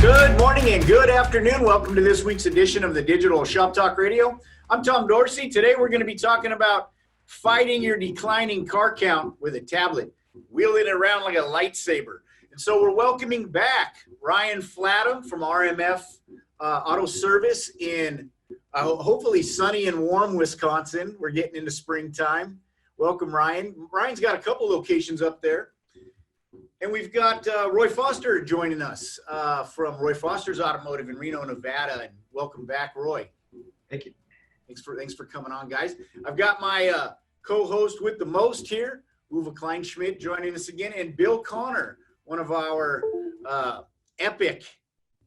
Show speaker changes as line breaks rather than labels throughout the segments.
Good morning and good afternoon. Welcome to this week's edition of the Digital Shop Talk Radio. I'm Tom Dorsey. Today we're going to be talking about fighting your declining car count with a tablet, wheeling it around like a lightsaber. And so we're welcoming back Ryan Flattum from RMF Auto Service in hopefully sunny and warm Wisconsin. We're getting into springtime. Welcome, Ryan. Ryan's got a couple locations up there. And we've got Roy Foster joining us from Roy Foster's Automotive in Reno, Nevada. And welcome back, Roy.
Thank you.
Thanks for coming on, guys. I've got my co-host with the most here, Uwe Kleinschmidt, joining us again, and Bill Connor, one of our epic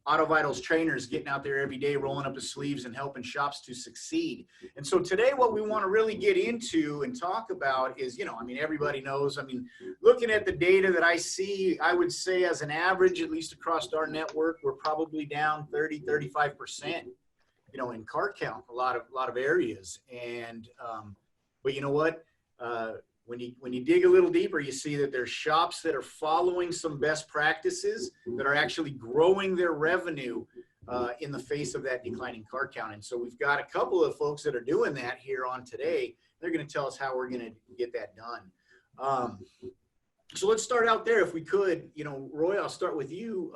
AutoVitals trainers, getting out there every day, rolling up the sleeves and helping shops to succeed. And so today what we want to really get into and talk about is, everybody knows, looking at the data that I see, I would say as an average, at least across our network, we're probably down 30, 35%, in car count, a lot of areas. And, but you know what? When you dig a little deeper, you see that there's shops that are following some best practices that are actually growing their revenue in the face of that declining car count. And so we've got a couple of folks that are doing that here on today. They're going to tell us how we're going to get that done. So let's start out there if we could. Roy, I'll start with you.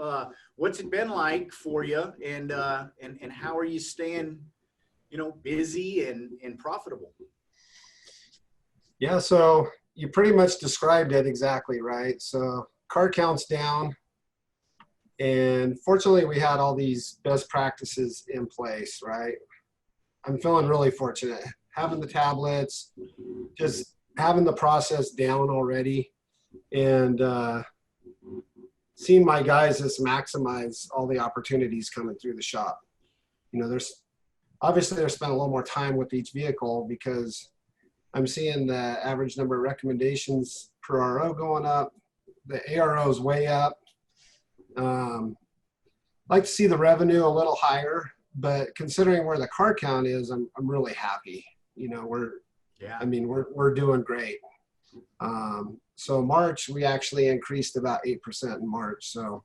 What's it been like for you, and how are you staying, busy and profitable?
Yeah, so you pretty much described it exactly right. So car count's down, and fortunately we had all these best practices in place, right? I'm feeling really fortunate. Having the tablets, just having the process down already, and seeing my guys just maximize all the opportunities coming through the shop. There's obviously they're spending a little more time with each vehicle because I'm seeing the average number of recommendations per RO going up. The ARO is way up. Like to see the revenue a little higher, but considering where the car count is, I'm really happy. We're doing great. So March, we actually increased about 8% in March. So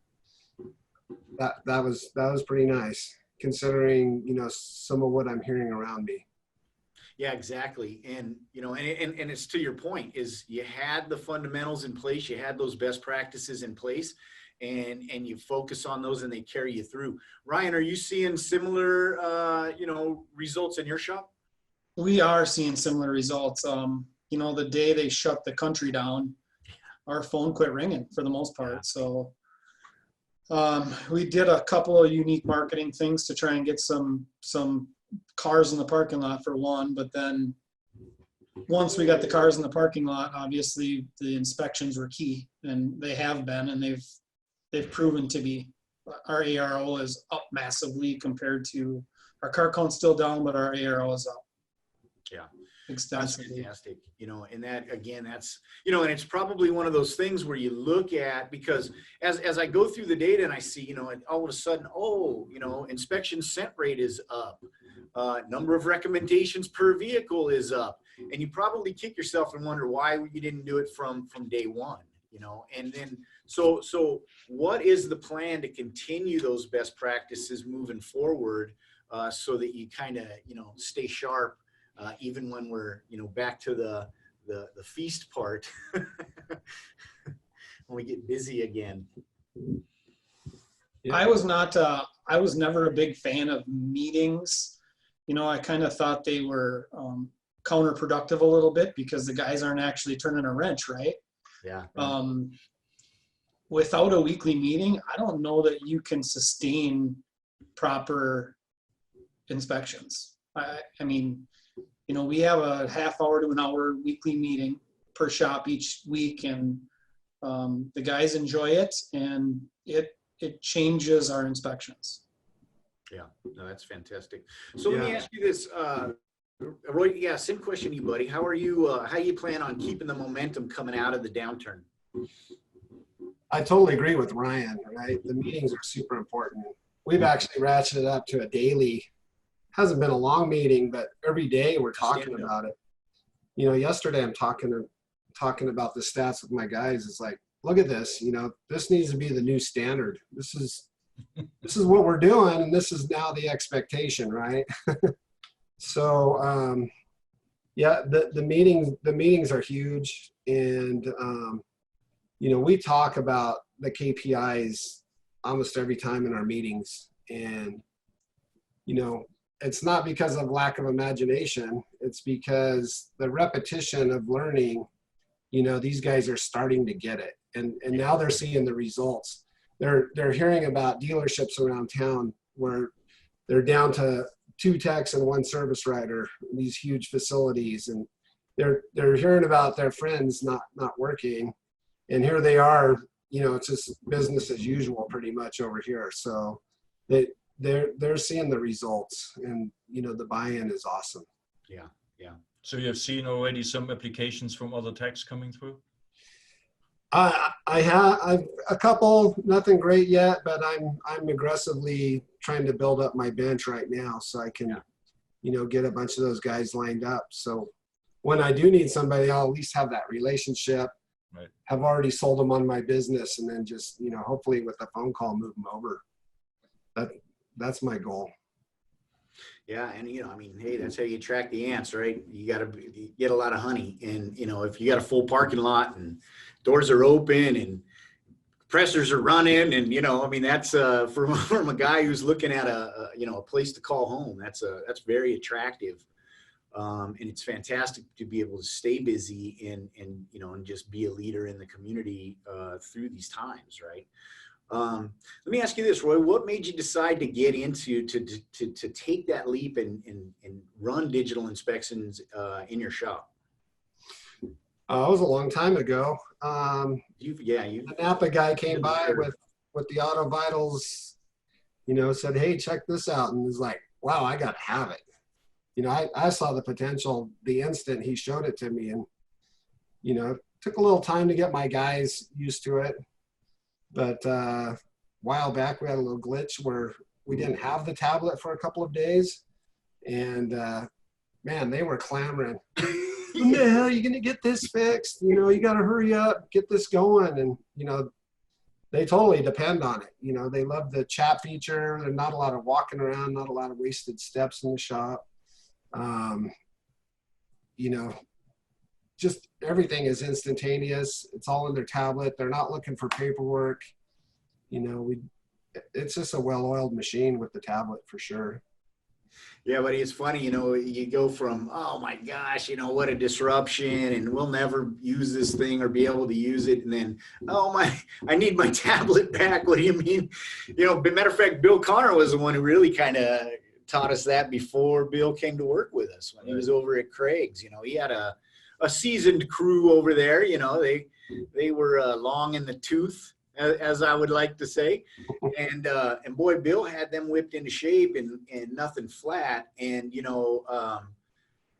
that was pretty nice considering, some of what I'm hearing around me.
Yeah, exactly. And, and it's to your point is you had the fundamentals in place, you had those best practices in place, and you focus on those and they carry you through. Ryan, are you seeing similar, results in your shop?
We are seeing similar results. The day they shut the country down, our phone quit ringing for the most part. So we did a couple of unique marketing things to try and get some cars in the parking lot for one, but then once we got the cars in the parking lot, obviously the inspections were key, and they have been, and they've proven to be. Our ARO is up massively compared to our car count's still down, but our ARO is up.
Yeah.
Extensively.
That's fantastic. And that again, that's, and it's probably one of those things where you look at, because as I go through the data and I see, and all of a sudden, inspection sent rate is up. Number of recommendations per vehicle is up. And you probably kick yourself and wonder why you didn't do it from day one, and then, so what is the plan to continue those best practices moving forward so that you kind of, stay sharp even when we're, back to the feast part when we get busy again.
Yeah. I was never a big fan of meetings. I kind of thought they were counterproductive a little bit because the guys aren't actually turning a wrench, right?
Yeah.
Without a weekly meeting, I don't know that you can sustain proper inspections. We have a half hour to an hour weekly meeting per shop each week, and the guys enjoy it, and it changes our inspections.
Yeah, no, that's fantastic. So let me ask you this, Roy. Yeah, same question to you, buddy. How you plan on keeping the momentum coming out of the downturn?
I totally agree with Ryan, right? The meetings are super important. We've actually ratcheted up to a daily. Hasn't been a long meeting, but every day we're talking about it. Yesterday I'm talking about the stats with my guys. It's like, look at this, this needs to be the new standard. This is this is what we're doing, and this is now the expectation, right? So, yeah, the meetings are huge, and you know, we talk about the KPIs almost every time in our meetings, and you know, it's not because of lack of imagination. It's because the repetition of learning, you know, these guys are starting to get it, and now they're seeing the results. They're hearing about dealerships around town where they're down to 2 techs and 1 service writer, these huge facilities, and they're hearing about their friends not working, and here they are, you know, it's just business as usual pretty much over here. So they're seeing the results, and you know, the buy-in is awesome.
Yeah, yeah.
So you have seen already some applications from other techs coming through?
I've a couple, nothing great yet, but I'm aggressively trying to build up my bench right now so I can, you know, get a bunch of those guys lined up. So when I do need somebody, I'll at least have that relationship,
right,
have already sold them on my business, and then just, you know, hopefully with a phone call, move them over. That's my goal.
Yeah, and you know, I mean, hey, that's how you attract the ants, right? You got to get a lot of honey, and you know, if you got a full parking lot and doors are open and compressors are running, and you know, I mean, that's from a guy who's looking at a you know, a place to call home. That's very attractive, and it's fantastic to be able to stay busy and you know, and just be a leader in the community through these times, right? Let me ask you this, Roy. What made you decide to get into to take that leap and run digital inspections in your shop?
It was a long time ago.
The
NAPA guy came by with the AutoVitals, you know, said, "Hey, check this out," and was like, "Wow, I got to have it." You know, I saw the potential the instant he showed it to me, and you know, it took a little time to get my guys used to it. But a while back, we had a little glitch where we didn't have the tablet for a couple of days. And man, they were clamoring. When the hell are you going to get this fixed? You know, you got to hurry up, get this going. And, you know, they totally depend on it. You know, they love the chat feature. There's not a lot of walking around, not a lot of wasted steps in the shop. You know, just everything is instantaneous. It's all in their tablet. They're not looking for paperwork. You know, it's just a well-oiled machine with the tablet for sure.
Yeah, but it's funny, you know, you go from, oh my gosh, you know, what a disruption, and we'll never use this thing or be able to use it. And then, oh my, I need my tablet back. What do you mean? You know, matter of fact, Bill Connor was the one who really kind of taught us that before Bill came to work with us when he was over at Craig's. You know, he had a seasoned crew over there. You know, they were long in the tooth, as I would like to say, and boy, Bill had them whipped into shape and nothing flat. And you know,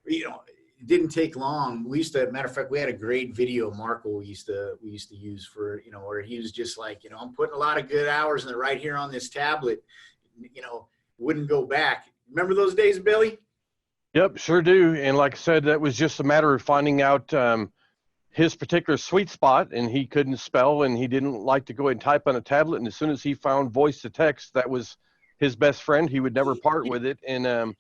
it didn't take long. We used to, matter of fact, we had a great video Marco we used to use for, you know, where he was just like, you know, I'm putting a lot of good hours in it right here on this tablet. You know, wouldn't go back. Remember those days, Billy?
Yep, sure do. And like I said, that was just a matter of finding out his particular sweet spot, and he couldn't spell, and he didn't like to go ahead and type on a tablet. And as soon as he found voice to text, that was his best friend. He would never part with it. And,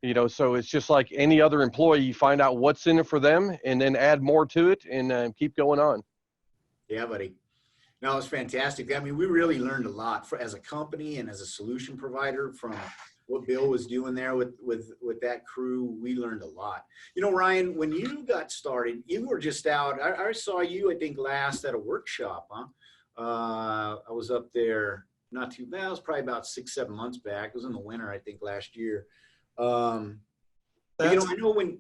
you know, so it's just like any other employee, you find out what's in it for them and then add more to it and keep going on.
Yeah, buddy. No, it's fantastic. I mean, we really learned a lot as a company and as a solution provider from what Bill was doing there with that crew. We learned a lot. You know, Ryan, when you got started, you were just out. I saw you, I think, last at a workshop, huh? I was up there not too bad. It was probably about 6-7 months back. It was in the winter, I think, last year. You know, I know when.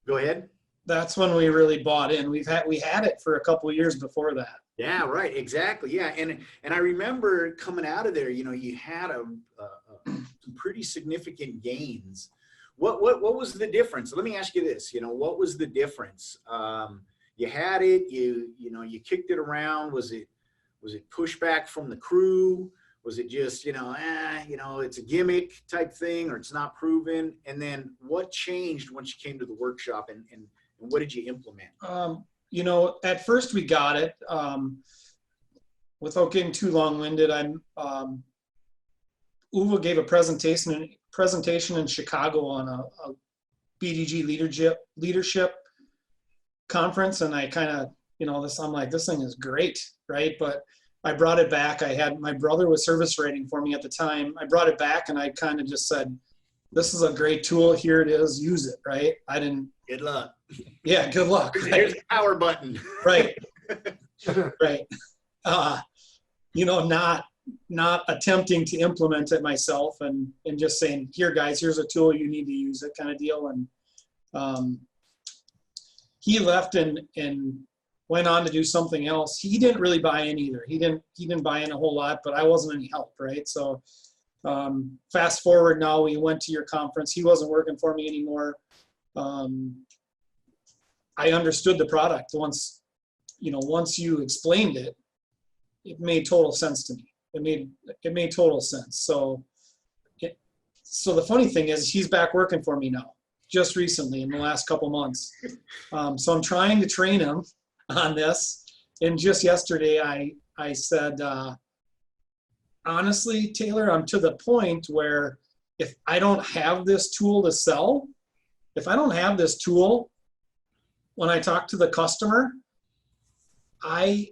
Go ahead.
That's when we really bought in. We had it for a couple of years before that.
Yeah, right. Exactly. Yeah. And I remember coming out of there, you know, you had some pretty significant gains. What was the difference? Let me ask you this, you know, what was the difference? You had it, you know, you kicked it around. Was it pushback from the crew? Was it just, you know, it's a gimmick type thing, or it's not proven? And then what changed once you came to the workshop, and what did you implement?
You know, at first we got it. Without getting too long-winded, Uwe gave a presentation in Chicago on a BDG leadership conference, and I kind of, I'm like, this thing is great, right? But I brought it back. My brother was service rating for me at the time. I brought it back, and I kind of just said, this is a great tool. Here it is. Use it, right? I didn't.
Good luck.
Yeah, good luck.
Here's
Right?
the power button.
Right. Right. Not attempting to implement it myself and just saying, here guys, here's a tool, you need to use it, kind of deal. And he left and went on to do something else. He didn't really buy in either. He didn't buy in a whole lot, but I wasn't any help, right? So fast forward now, we went to your conference. He wasn't working for me anymore. I understood the product once you explained it. It made total sense to me. It made total sense. So the funny thing is, he's back working for me now, just recently in the last couple months. So I'm trying to train him on this. And just yesterday, I said, honestly, Taylor, I'm to the point where if I don't have this tool to sell, if I don't have this tool when I talk to the customer, I'm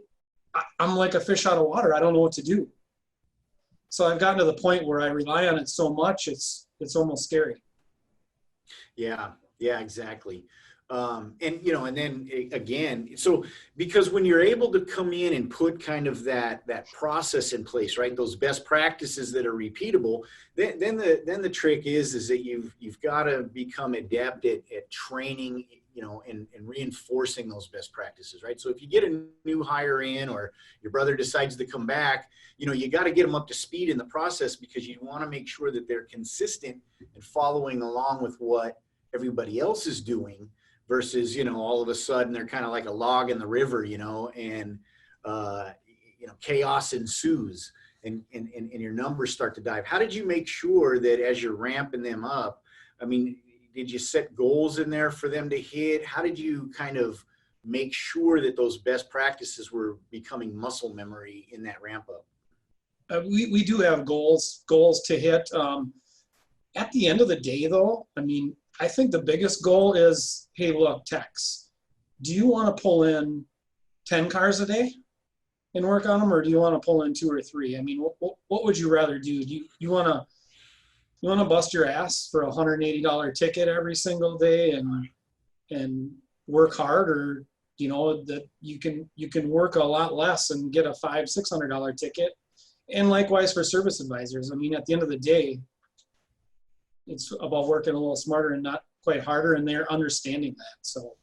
like a fish out of water. I don't know what to do. So I've gotten to the point where I rely on it so much, it's almost scary.
Yeah, exactly. And then again, so because when you're able to come in and put kind of that process in place, right? Those best practices that are repeatable, then the trick is that you've got to become adept at training, and reinforcing those best practices, right? So if you get a new hire in, or your brother decides to come back, you got to get them up to speed in the process, because you want to make sure that they're consistent and following along with what everybody else is doing, versus, all of a sudden they're kind of like a log in the river, and chaos ensues and your numbers start to dive. How did you make sure that as you're ramping them up, did you set goals in there for them to hit? How did you kind of make sure that those best practices were becoming muscle memory in that ramp up?
We do have goals to hit. At the end of the day, though, I think the biggest goal is, hey, look, techs, do you want to pull in 10 cars a day and work on them, or do you want to pull in 2 or 3? What would you rather do? Do you want to bust your ass for a $180 ticket every single day and work hard, or that you can work a lot less and get a $500-600 ticket? And likewise for service advisors. At the end of the day, it's about working a little smarter and not quite harder, and they're understanding that. So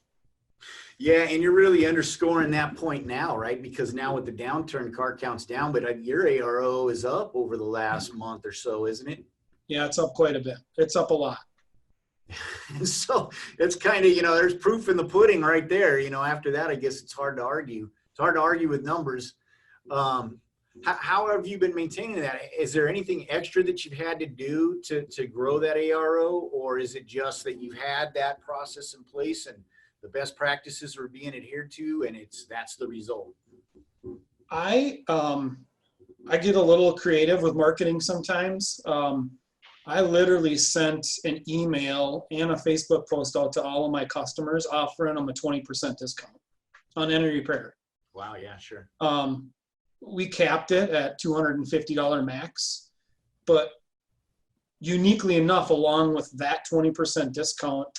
yeah, and you're really underscoring that point now, right? Because now with the downturn, car count's down, but your ARO is up over the last month or so, isn't it?
Yeah, it's up quite a bit. It's up a lot.
So it's kind of, there's proof in the pudding right there. After that, I guess it's hard to argue. It's hard to argue with numbers. How have you been maintaining that? Is there anything extra that you've had to do to grow that ARO, or is it just that you've had that process in place and the best practices are being adhered to, and that's the result?
I get a little creative with marketing sometimes. I literally sent an email and a Facebook post out to all of my customers offering them a 20% discount on any repair.
Wow, yeah, sure.
We capped it at $250 max, but uniquely enough, along with that 20% discount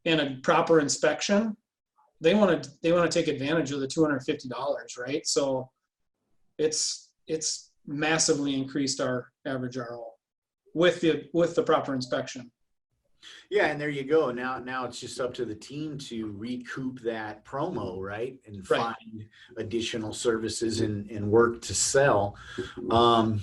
and a proper inspection, they want to take advantage of the $250, right? So it's massively increased our average RO with the proper inspection.
Yeah, and there you go. Now it's just up to the team to recoup that promo, right? And find additional services and work to sell. No,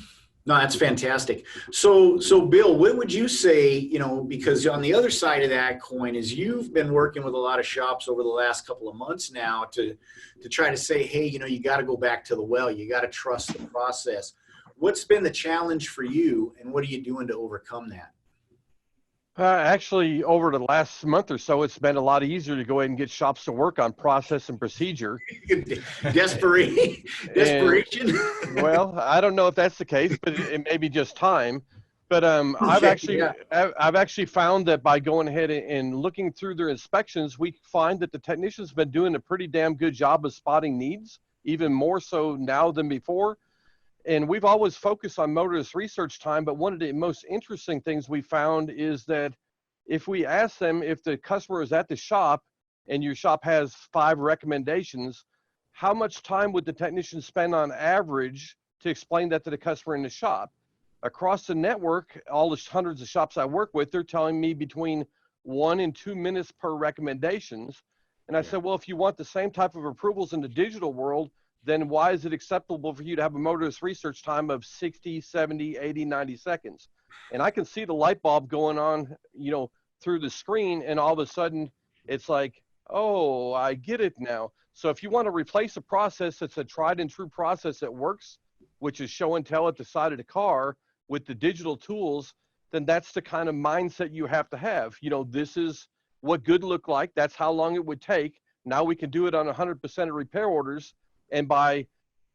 that's fantastic. So Bill, what would you say, because on the other side of that coin is you've been working with a lot of shops over the last couple of months now to try to say, hey, you got to go back to the well. You got to trust the process. What's been the challenge for you, and what are you doing to overcome that?
Actually, over the last month or so, it's been a lot easier to go ahead and get shops to work on process and procedure.
Desperation. Desperation.
Well, I don't know if that's the case, but it may be just time. But
Okay, yeah.
I've actually found that by going ahead and looking through their inspections, we find that the technicians have been doing a pretty damn good job of spotting needs, even more so now than before. And we've always focused on motorist research time, but one of the most interesting things we found is that if we ask them if the customer is at the shop and your shop has 5 recommendations, how much time would the technician spend on average to explain that to the customer in the shop? Across the network, all the hundreds of shops I work with, they're telling me between 1 and 2 minutes per recommendations. And I said, well, if you want the same type of approvals in the digital world, then why is it acceptable for you to have a motorist research time of 60, 70, 80, 90 seconds? And I can see the light bulb going on, through the screen, and all of a sudden it's like, oh, I get it now. So if you want to replace a process that's a tried and true process that works, which is show and tell at the side of the car with the digital tools, then that's the kind of mindset you have to have. This is what good looked like. That's how long it would take. Now we can do it on 100% of repair orders. And by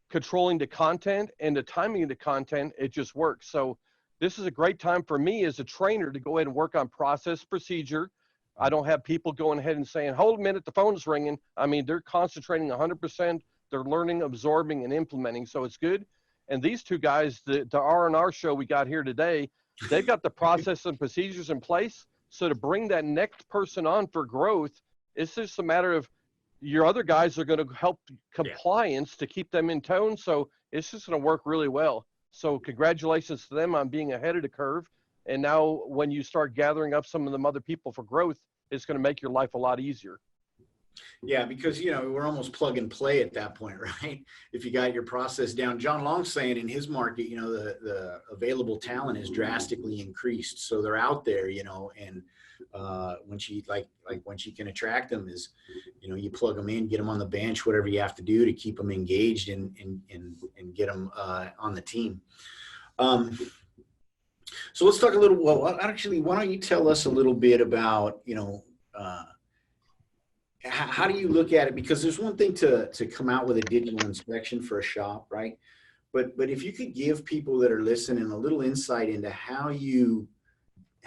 controlling the content and the timing of the content, it just works. So this is a great time for me as a trainer to go ahead and work on process procedure. I don't have people going ahead and saying, hold a minute, the phone's ringing. I mean, they're concentrating 100%. They're learning, absorbing, and implementing. So it's good. And these two guys, the R&R show we got here today, they've got the process and procedures in place. So to bring that next person on for growth, it's just a matter of your other guys are going to help compliance to keep them in tone. So it's just going to work really well. So congratulations to them on being ahead of the curve. And now when you start gathering up some of them other people for growth, it's going to make your life a lot easier.
Yeah, because, we're almost plug and play at that point, right? If you got your process down. John Long's saying in his market, the available talent is drastically increased. So they're out there, and when she when she can attract them is, you plug them in, get them on the bench, whatever you have to do to keep them engaged and get them on the team. So let's talk a little, well, actually, why don't you tell us a little bit about, how do you look at it? Because there's one thing to come out with a digital inspection for a shop, right? But if you could give people that are listening a little insight into how you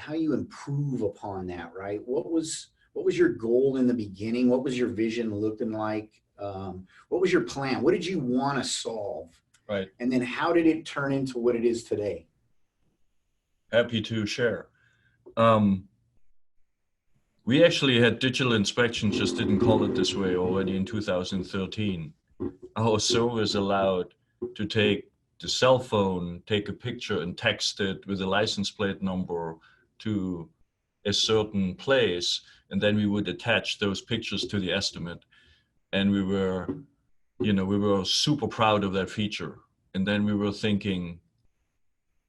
improve upon that, right? What was your goal in the beginning? What was your vision looking like? What was your plan? What did you want to solve?
Right.
And then how did it turn into what it is today?
Happy to share. We actually had digital inspection, just didn't call it this way, already in 2013. Our service allowed to take the cell phone, take a picture and text it with a license plate number to a certain place, and then we would attach those pictures to the estimate. And we were super proud of that feature. And then we were thinking,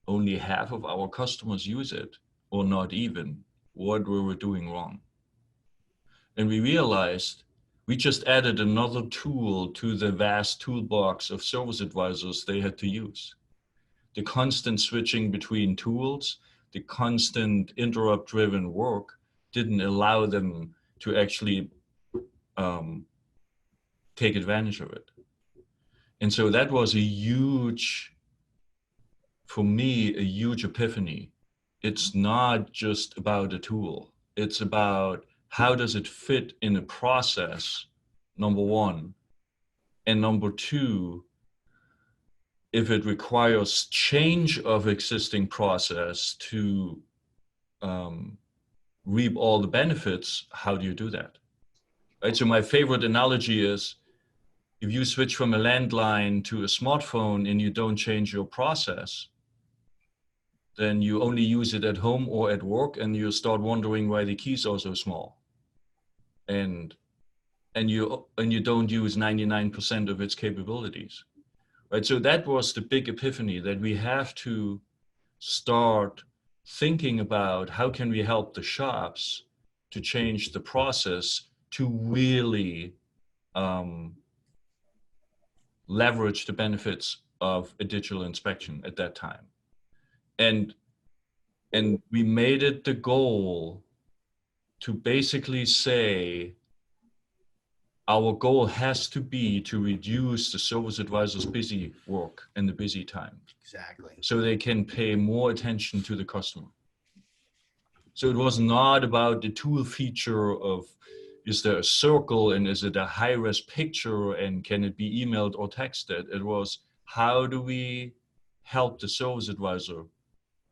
only half of our customers use it, or not even. What were we doing wrong? And we realized we just added another tool to the vast toolbox of service advisors they had to use. The constant switching between tools, the constant interrupt-driven work didn't allow them to actually take advantage of it. And so that was for me, a huge epiphany. It's not just about a tool. It's about how does it fit in a process, number one. And number two, if it requires change of existing process to reap all the benefits, how do you do that? Right. So my favorite analogy is, if you switch from a landline to a smartphone and you don't change your process, then you only use it at home or at work, and you start wondering why the keys are so small. And you don't use 99% of its capabilities. Right? So that was the big epiphany, that we have to start thinking about how can we help the shops to change the process to really leverage the benefits of a digital inspection at that time. And And we made it the goal to basically say, our goal has to be to reduce the service advisor's busy work and the busy time,
Exactly.
so they can pay more attention to the customer. So it was not about the tool feature of, is there a circle and is it a high-res picture and can it be emailed or texted? It was, how do we help the service advisor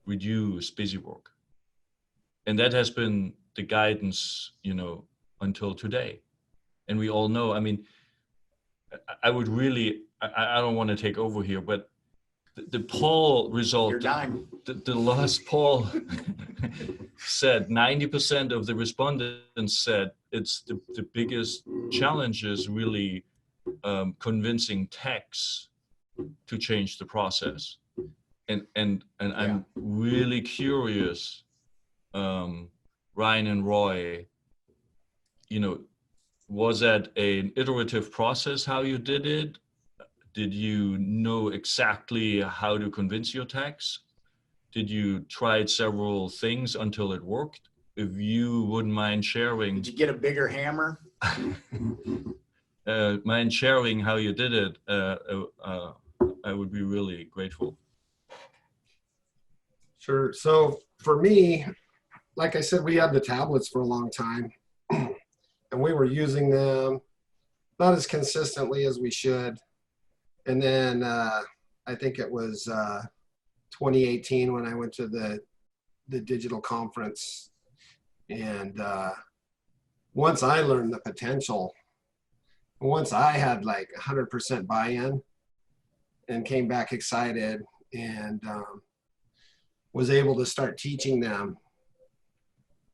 reduce busy work? And that has been the guidance, until today. And we all know, I mean, I would really, I don't want to take over here, but the poll result,
Your time.
the last poll said 90% of the respondents said it's the biggest challenge is really convincing techs to change the process. And I'm really curious, Ryan and Roy, was that an iterative process how you did it? Did you know exactly how to convince your techs? Did you try several things until it worked? If you wouldn't mind sharing.
Did you get a bigger hammer?
Mind sharing how you did it, I would be really grateful.
Sure. So for me, like I said, we had the tablets for a long time and we were using them not as consistently as we should. And then I think it was 2018 when I went to the digital conference. And once I learned the potential, once I had like 100% buy-in and came back excited and was able to start teaching them,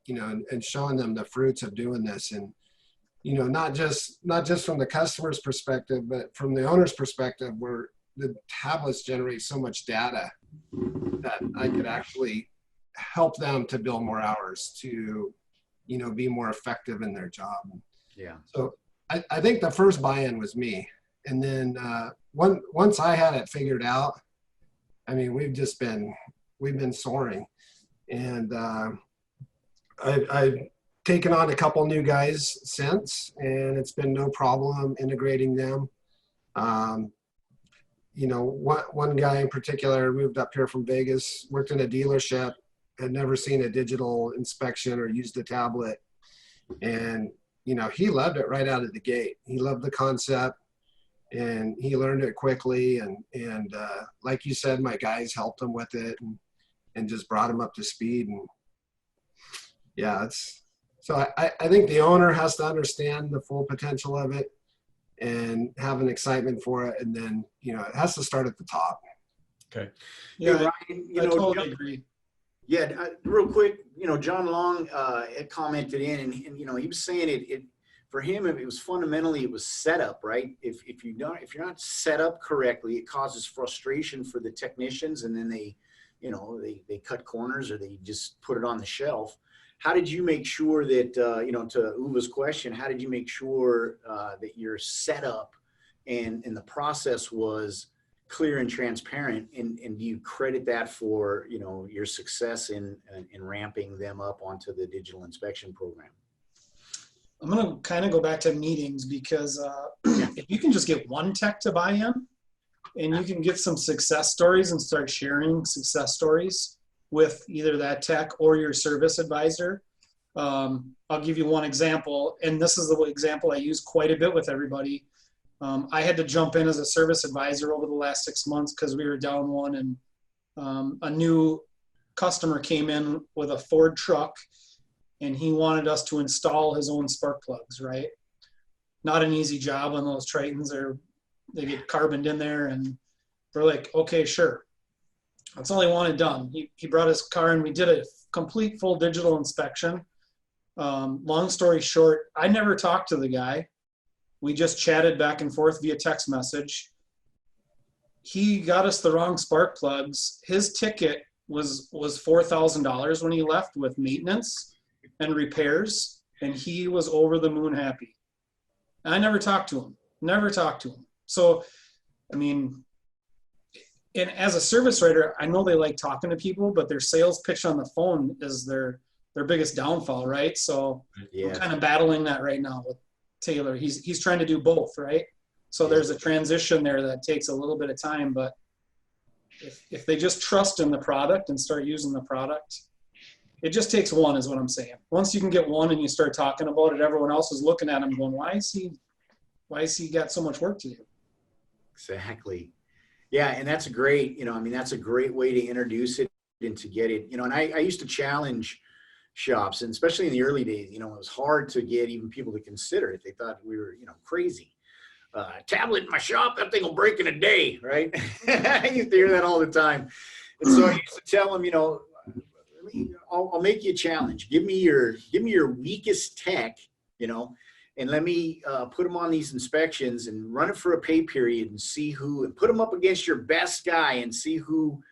and showing them the fruits of doing this. And, not just from the customer's perspective, but from the owner's perspective, where the tablets generate so much data that I could actually help them to bill more hours, to, be more effective in their job.
Yeah.
So I think the first buy-in was me. And then once I had it figured out, I mean, we've been soaring. And I've taken on a couple new guys since, and it's been no problem integrating them. One guy in particular moved up here from Vegas, worked in a dealership, had never seen a digital inspection or used a tablet. And, he loved it right out of the gate. He loved the concept and he learned it quickly. And like you said, my guys helped him with it and just brought him up to speed. And yeah, so I think the owner has to understand the full potential of it and have an excitement for it. And then, it has to start at the top.
Okay.
Yeah,
Yeah,
Ryan,
I totally agree.
Yeah, real quick, John Long had commented in, and he was saying it for him, it was fundamentally, it was setup, right? If you're not set up correctly, it causes frustration for the technicians, and then they cut corners or they just put it on the shelf. How did you make sure that, to Uva's question, how did you make sure that your setup and the process was clear and transparent, and do you credit that for your success in ramping them up onto the digital inspection program?
I'm going to kind of go back to meetings, because if you can just get one tech to buy in and you can get some success stories and start sharing success stories with either that tech or your service advisor. I'll give you one example, and this is the example I use quite a bit with everybody. I had to jump in as a service advisor over the last 6 months because we were down one, and a new customer came in with a Ford truck, and he wanted us to install his own spark plugs, right? Not an easy job on those Tritons. They get carboned in there, and we're like, okay, sure. That's all he wanted done. He brought his car, and we did a complete full digital inspection. Long story short, I never talked to the guy. We just chatted back and forth via text message. He got us the wrong spark plugs. His ticket was $4,000 when he left with maintenance and repairs, and he was over the moon happy. And I never talked to him. So, I mean, And as a service writer, I know they like talking to people, but their sales pitch on the phone is their biggest downfall, right? So
Yeah.
I'm kind of battling that right now with Taylor. He's trying to do both, right? So there's a transition there that takes a little bit of time, but if they just trust in the product and start using the product, it just takes one, is what I'm saying. Once you can get one and you start talking about it, everyone else is looking at him going, why is he got so much work to do?
Exactly. Yeah. And that's a great, that's a great way to introduce it and to get it, and I used to challenge shops, and especially in the early days, it was hard to get even people to consider it. They thought we were, crazy. Tablet in my shop, that thing will break in a day, right? I used to hear that all the time. And so I used to tell them, I'll make you a challenge. Give me your weakest tech, and let me put them on these inspections and run it for a pay period and see and put them up against your best guy and see who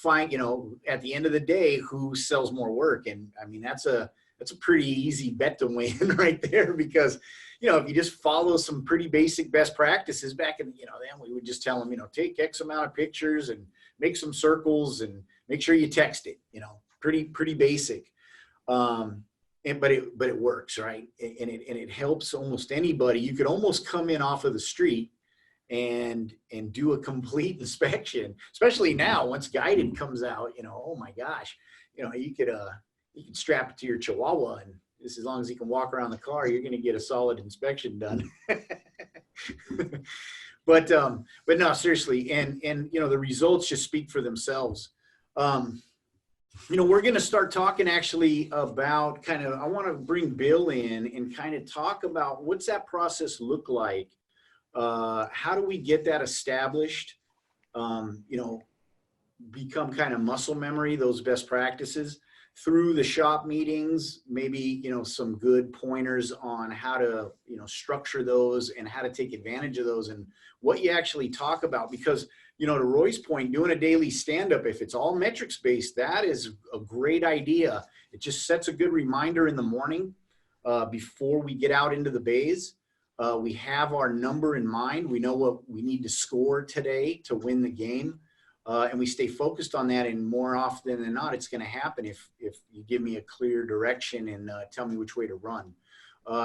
at the end of the day, who sells more work. And I mean, that's a pretty easy bet to win right there, because, if you just follow some pretty basic best practices back in, then we would just tell them, take X amount of pictures and make some circles and make sure you text it, pretty basic. But it works, right? And it helps almost anybody. You could almost come in off of the street and do a complete inspection, especially now once guided comes out, oh my gosh, you could strap it to your Chihuahua, and just as long as you can walk around the car, you're going to get a solid inspection done. But no, seriously. And the results just speak for themselves. We're going to start talking actually about I want to bring Bill in and kind of talk about what's that process look like. How do we get that established? Become kind of muscle memory, those best practices through the shop meetings, maybe, some good pointers on how to, structure those and how to take advantage of those and what you actually talk about. Because, to Roy's point, doing a daily stand-up, if it's all metrics based, that is a great idea. It just sets a good reminder in the morning before we get out into the bays. We have our number in mind. We know what we need to score today to win the game. And we stay focused on that, and more often than not, it's going to happen if you give me a clear direction and tell me which way to run.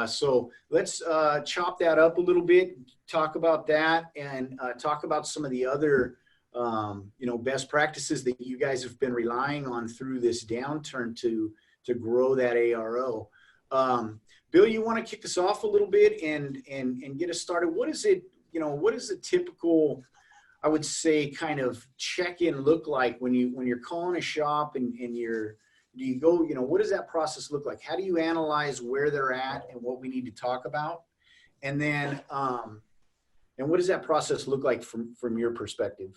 So let's chop that up a little bit, talk about that, and talk about some of the other, best practices that you guys have been relying on through this downturn to grow that ARO. Bill, you want to kick us off a little bit and get us started? What is it, what is a typical, I would say, kind of check-in look like when you're calling a shop and do you go, what does that process look like? How do you analyze where they're at and what we need to talk about? And then, and what does that process look like from your perspective?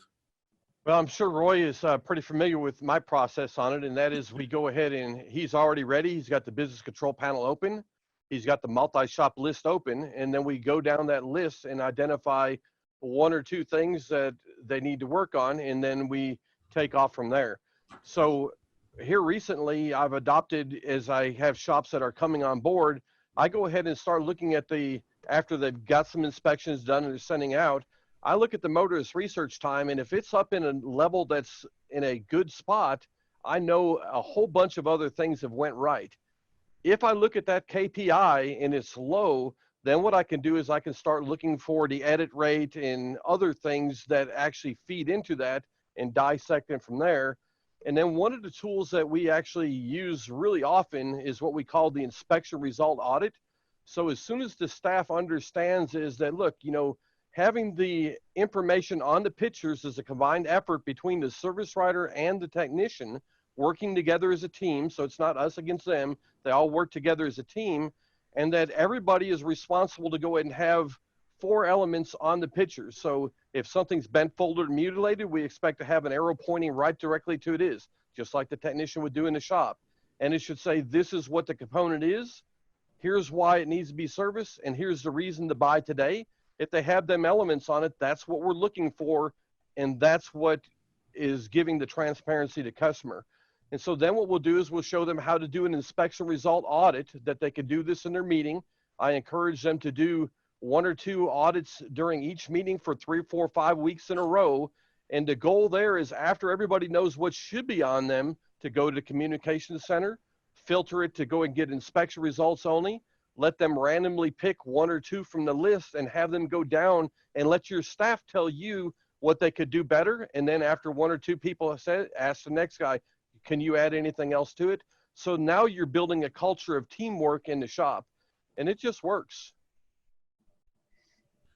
Well, I'm sure Roy is pretty familiar with my process on it, and that is we go ahead and he's already ready. He's got the business control panel open. He's got the multi-shop list open, and then we go down that list and identify one or two things that they need to work on, and then we take off from there. So here recently, I've adopted, as I have shops that are coming on board, I go ahead and start looking at after they've got some inspections done and they're sending out, I look at the motorist research time, and if it's up in a level that's in a good spot, I know a whole bunch of other things have went right. If I look at that KPI and it's low, then what I can do is I can start looking for the edit rate and other things that actually feed into that and dissect it from there. And then one of the tools that we actually use really often is what we call the inspection result audit. So as soon as the staff understands is that, look, having the information on the pictures is a combined effort between the service writer and the technician working together as a team. So it's not us against them. They all work together as a team. And that everybody is responsible to go ahead and have 4 elements on the picture. So if something's bent, folded, or mutilated, we expect to have an arrow pointing right directly to it is, just like the technician would do in the shop. And it should say, this is what the component is, here's why it needs to be serviced, and here's the reason to buy today. If they have them elements on it, that's what we're looking for, and that's what is giving the transparency to customer. And so then what we'll do is we'll show them how to do an inspection result audit, that they can do this in their meeting. I encourage them to do 1 or 2 audits during each meeting for 3, 4, 5 weeks in a row. And the goal there is after everybody knows what should be on them to go to the communications center, filter it to go and get inspection results only, let them randomly pick 1 or 2 from the list and have them go down and let your staff tell you what they could do better. And then after 1 or 2 people have said, ask the next guy, can you add anything else to it? So now you're building a culture of teamwork in the shop, and it just works.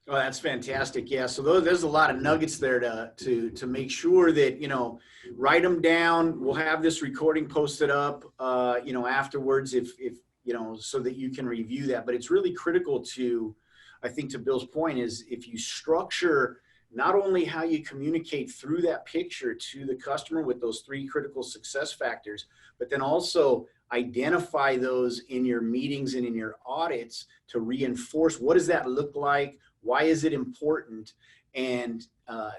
Oh, that's fantastic. Yeah. So there's a lot of nuggets there to make sure that, you know, write them down. We'll have this recording posted up, you know, afterwards if, you know, so that you can review that. But it's really critical to, I think to Bill's point is if you structure not only how you communicate through that picture to the customer with those 3 critical success factors, but then also identify those in your meetings and in your audits to reinforce what does that look like? Why is it important? And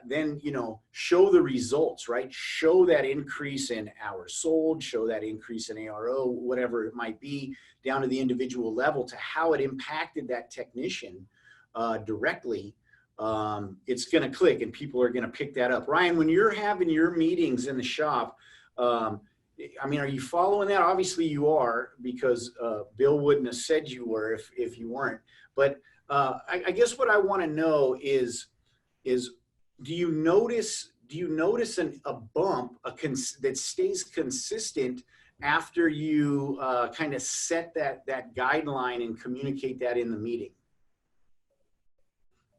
then, you know, show the results, right? Show that increase in hours sold, show that increase in ARO, whatever it might be, down to the individual level to how it impacted that technician directly. It's going to click and people are going to pick that up. Ryan, when you're having your meetings in the shop, I mean, are you following that? Obviously you are, because Bill wouldn't have said you were if you weren't. But I guess what I want to know is do you notice a bump that stays consistent after you kind of set that guideline and communicate that in the meeting?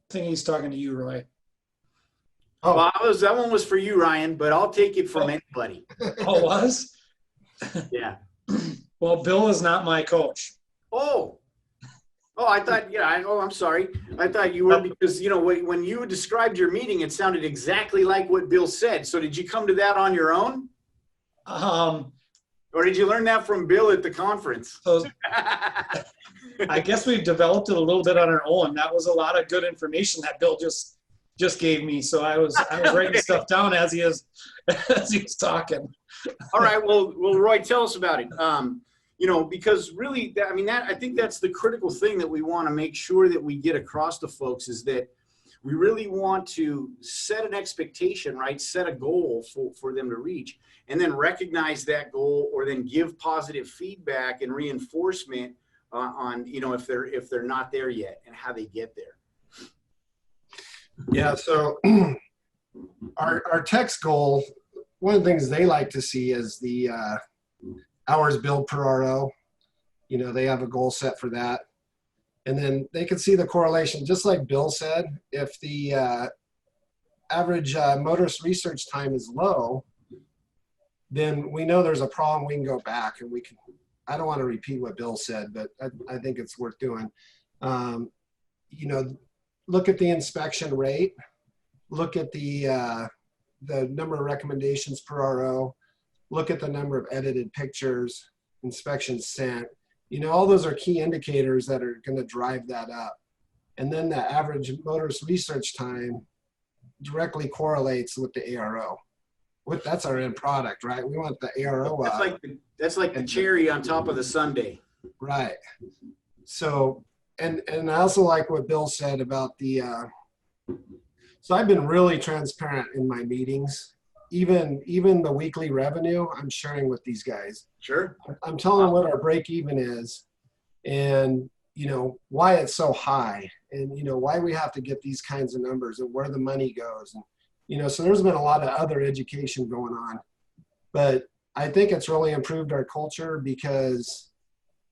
I think he's talking to you, Roy.
Oh,
Well, that one was for you, Ryan, but I'll take it from anybody.
Oh, was?
Yeah.
Well, Bill is not my coach.
Oh, I thought, yeah, I'm sorry. I thought you were, because, you know, when you described your meeting, it sounded exactly like what Bill said. So did you come to that on your own? Or did you learn that from Bill at the conference?
So I guess we've developed it a little bit on our own. That was a lot of good information that Bill just gave me. So I was writing stuff down as he was talking.
All right. Well, Roy, tell us about it. You know, because really, I think that's the critical thing that we want to make sure that we get across to folks is that we really want to set an expectation, right? Set a goal for them to reach, and then recognize that goal, or then give positive feedback and reinforcement on, you know, if they're not there yet and how they get there.
yeah. So our tech's goal, one of the things they like to see is the hours billed per RO. You know, they have a goal set for that. And then they can see the correlation, just like Bill said, if the average motorist research time is low, then we know there's a problem. We can go back and we can, I don't want to repeat what Bill said, but I think it's worth doing. You know, look at the inspection rate, look at the number of recommendations per RO, look at the number of edited pictures, inspections sent. You know, all those are key indicators that are going to drive that up. And then the average motorist research time directly correlates with the ARO. That's our end product, right? We want the ARO up.
That's like the cherry on top of the sundae.
Right. So, and I also like what Bill said about the, so I've been really transparent in my meetings. Even the weekly revenue, I'm sharing with these guys.
Sure.
I'm telling them what our break even is, and you know why it's so high, and you know why we have to get these kinds of numbers and where the money goes, and you know, so there's been a lot of other education going on, but I think it's really improved our culture because,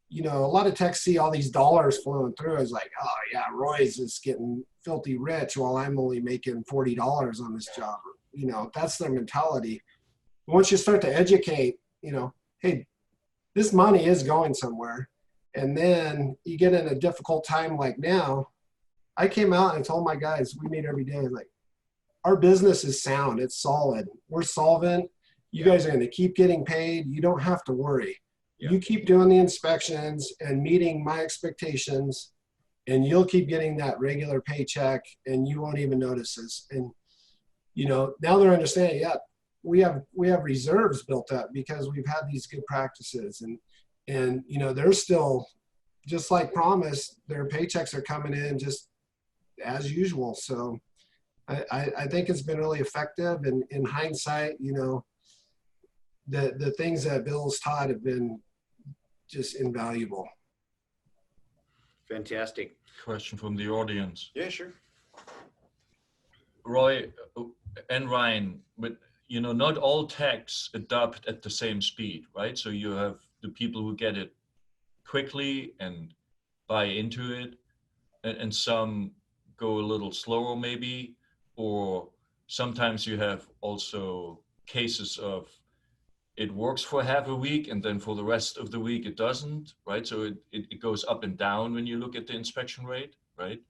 you know, a lot of techs see all these dollars flowing through as like, oh yeah, Roy's just getting filthy rich while I'm only making $40 on this job. You know, that's their mentality. Once you start to educate, you know, hey, this money is going somewhere. And then you get in a difficult time like now. I came out and told my guys, we meet every day, like, our business is sound. It's solid. We're solvent. You guys are going to keep getting paid. You don't have to worry. Yeah. You keep doing the inspections and meeting my expectations, and you'll keep getting that regular paycheck, and you won't even notice this. And you know, now they're understanding, yeah, we have reserves built up because we've had these good practices, and you know, they're still, just like promised, their paychecks are coming in just as usual. So I think it's been really effective, and in hindsight, you know, the things that Bill's taught have been just invaluable.
Fantastic.
Question from the audience.
Yeah, sure.
Roy and Ryan, but you know, not all techs adapt at the same speed, right? So you have the people who get it quickly and buy into it, and some go a little slower maybe, or sometimes you have also cases of it works for half a week and then for the rest of the week it doesn't, right? So it goes up and down when you look at the inspection rate, right?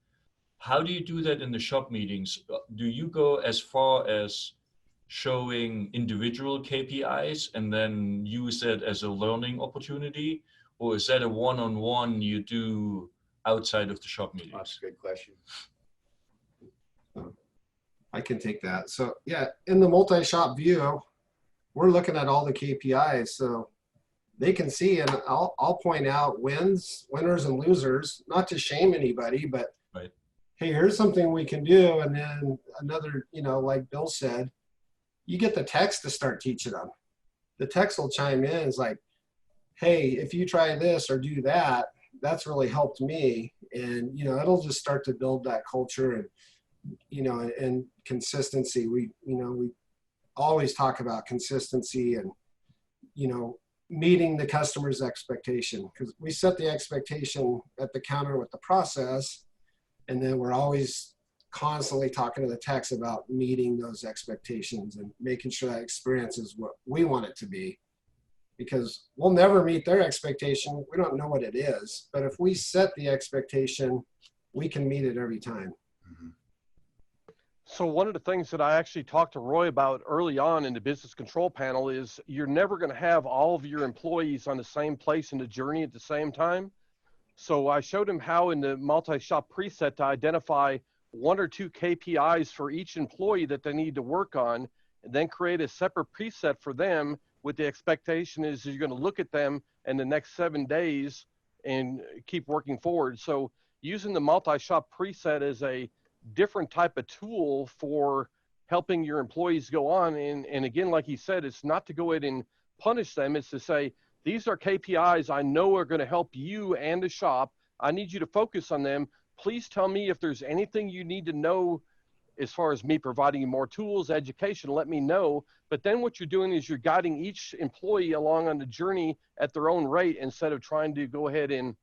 How do you do that in the shop meetings? Do you go as far as showing individual KPIs and then use that as a learning opportunity? Or is that a one-on-one you do outside of the shop meetings?
That's a good question.
I can take that. So yeah, in the multi-shop view, we're looking at all the KPIs, so they can see, and I'll point out winners and losers, not to shame anybody, but
right.
Hey, here's something we can do. And then another, you know, like Bill said, you get the techs to start teaching them. The techs will chime in. It's like, hey, if you try this or do that, that's really helped me. And, you know, it'll just start to build that culture and, you know, and consistency. We always talk about consistency and, you know, meeting the customer's expectation, because we set the expectation at the counter with the process. And then we're always constantly talking to the techs about meeting those expectations and making sure that experience is what we want it to be, because we'll never meet their expectation. We don't know what it is, but if we set the expectation, we can meet it every time.
Mm-hmm.
So one of the things that I actually talked to Roy about early on in the business control panel is you're never going to have all of your employees on the same place in the journey at the same time. So I showed him how in the multi-shop preset to identify 1 or 2 KPIs for each employee that they need to work on, and then create a separate preset for them with the expectation is you're going to look at them in the next 7 days and keep working forward. So using the multi-shop preset as a different type of tool for helping your employees go on. And again, like he said, it's not to go ahead and punish them. It's to say, these are KPIs I know are going to help you and the shop. I need you to focus on them. Please tell me if there's anything you need to know as far as me providing you more tools, education, let me know. But then what you're doing is you're guiding each employee along on the journey at their own rate, instead of trying to go ahead and,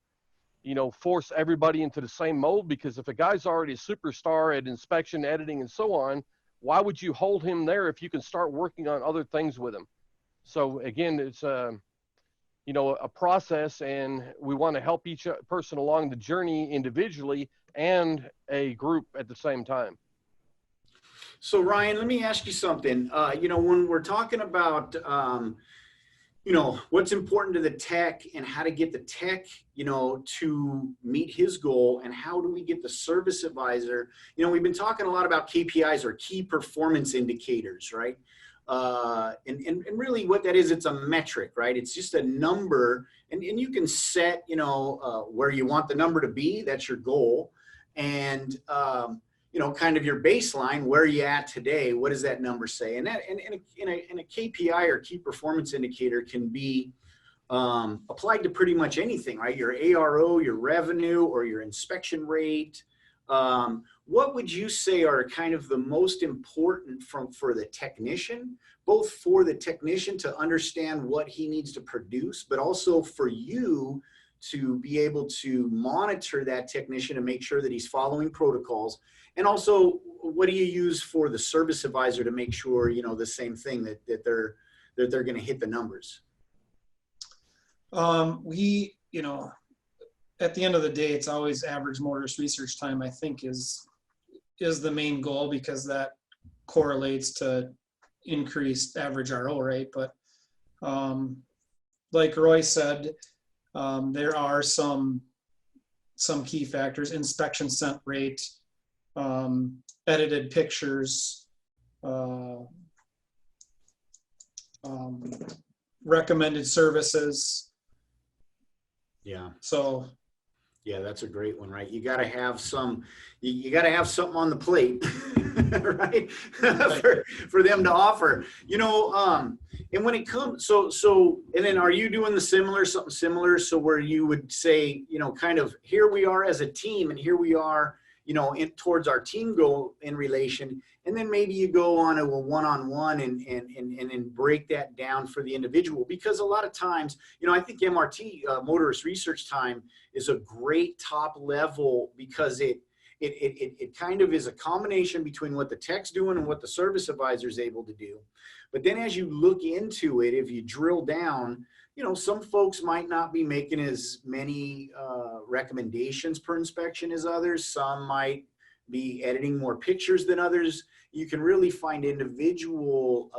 you know, force everybody into the same mold. Because if a guy's already a superstar at inspection, editing, and so on, why would you hold him there if you can start working on other things with him? So again, it's you know, a process, and we want to help each person along the journey individually and a group at the same time.
So Ryan, let me ask you something. You know, when we're talking about, you know, what's important to the tech and how to get the tech, you know, to meet his goal, and how do we get the service advisor? You know, we've been talking a lot about KPIs, or key performance indicators, right? And really what that is, it's a metric, right? It's just a number, and you can set, you know, where you want the number to be. That's your goal. And, you know, kind of your baseline, where are you at today? What does that number say? And that, in a KPI or key performance indicator can be applied to pretty much anything, right? Your ARO, your revenue, or your inspection rate. What would you say are kind of the most important for the technician, both for the technician to understand what he needs to produce, but also for you to be able to monitor that technician and make sure that he's following protocols? And also, what do you use for the service advisor to make sure, you know, the same thing, that they're going to hit the numbers?
We, you know, at the end of the day, it's always average motorist research time, I think, is the main goal, because that correlates to increased average RO, right? But like Roy said, there are some key factors: inspection sent rate, edited pictures, recommended services.
Yeah.
So
yeah, that's a great one, right? You got to have some, you got to have something on the plate. right? for them to offer, and when it comes, and then are you doing something similar? So where you would say, kind of here we are as a team and here we are, towards our team goal in relation. And then maybe you go on a one-on-one and break that down for the individual, because a lot of times, I think MRT, motorist research time, is a great top level, because it kind of is a combination between what the tech's doing and what the service advisor is able to do. But then as you look into it, if you drill down, some folks might not be making as many recommendations per inspection as others. Some might be editing more pictures than others. You can really find individual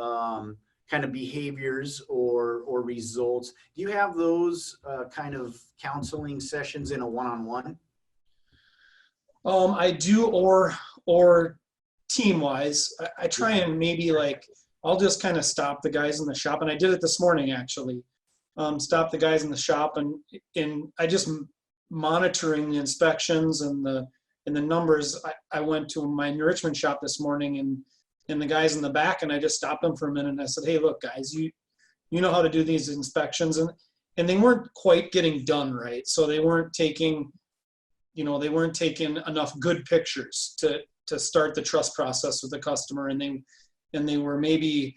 kind of behaviors or results. Do you have those kind of counseling sessions in a one-on-one?
I do, or team-wise. I try and maybe I'll just kind of stop the guys in the shop, and I did it this morning actually. Stop the guys in the shop and I just monitoring the inspections and the numbers. I went to my enrichment shop this morning and the guys in the back, and I just stopped them for a minute and I said, hey, look guys, you know how to do these inspections, and they weren't quite getting done right. So they weren't taking enough good pictures to start the trust process with the customer, and they were maybe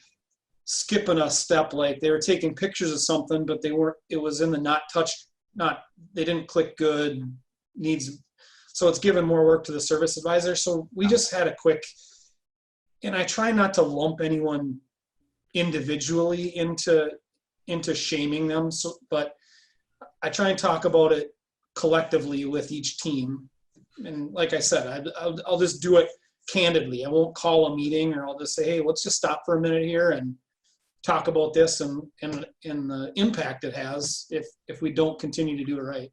skipping a step. Like they were taking pictures of something, but it was in the they didn't click good needs. So it's given more work to the service advisor. So we just had a quick, and I try not to lump anyone individually into shaming them. So, but I try and talk about it collectively with each team. And like I said, I'll just do it candidly. I won't call a meeting, or I'll just say, hey, let's just stop for a minute here and talk about this and the impact it has if we don't continue to do it right.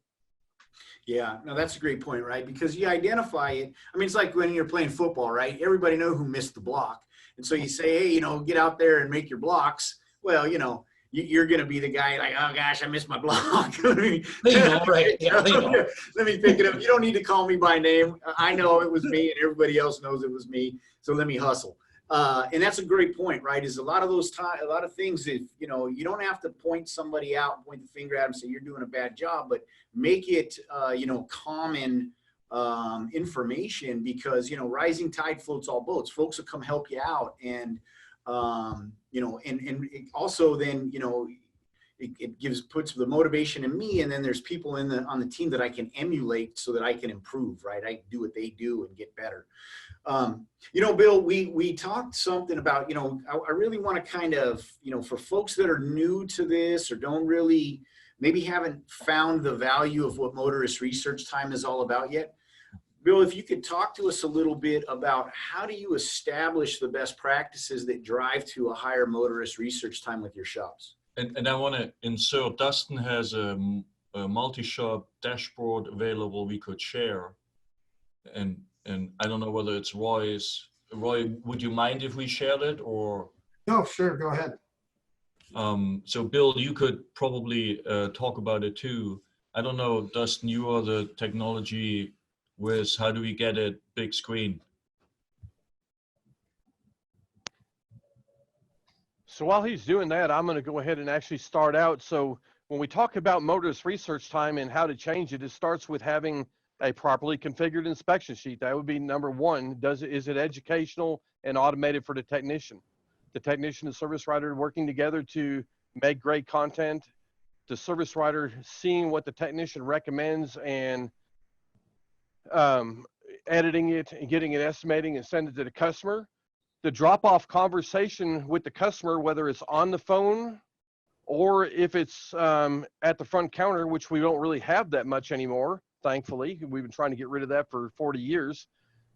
Yeah, no, that's a great point, right? Because you identify it. I mean, it's like when you're playing football, right? Everybody know who missed the block. And so you say, hey, get out there and make your blocks. Well, you're going to be the guy like, oh gosh, I missed my block.
They know, right? Yeah, they know.
Let me pick it up. You don't need to call me by name. I know it was me, and everybody else knows it was me. So let me hustle. And that's a great point, right? Is a lot of things, if you don't have to point somebody out and point the finger at them and say you're doing a bad job, but make it common information, because rising tide floats all boats. Folks will come help you out, and and it also then it puts the motivation in me, and then there's people on the team that I can emulate so that I can improve, right? I do what they do and get better. Bill, we talked something about, I really want to kind of, for folks that are new to this or don't really, maybe haven't found the value of what motorist research time is all about yet. Bill, if you could talk to us a little bit about how do you establish the best practices that drive to a higher motorist research time with your shops?
And I want to insert, Dustin has a multi-shop dashboard available we could share. And I don't know whether it's Roy's. Roy, would you mind if we shared it, or?
No, sure, go ahead.
So Bill, you could probably talk about it too. I don't know, Dustin, you are the technology whiz. How do we get it big screen?
So while he's doing that, I'm going to go ahead and actually start out. So when we talk about motorist research time and how to change it, it starts with having a properly configured inspection sheet. That would be number one. Is it educational and automated for the technician? The technician and service writer working together to make great content. The service writer seeing what the technician recommends and editing it and getting it estimating and send it to the customer. The drop-off conversation with the customer, whether it's on the phone or if it's at the front counter, which we don't really have that much anymore. Thankfully, we've been trying to get rid of that for 40 years.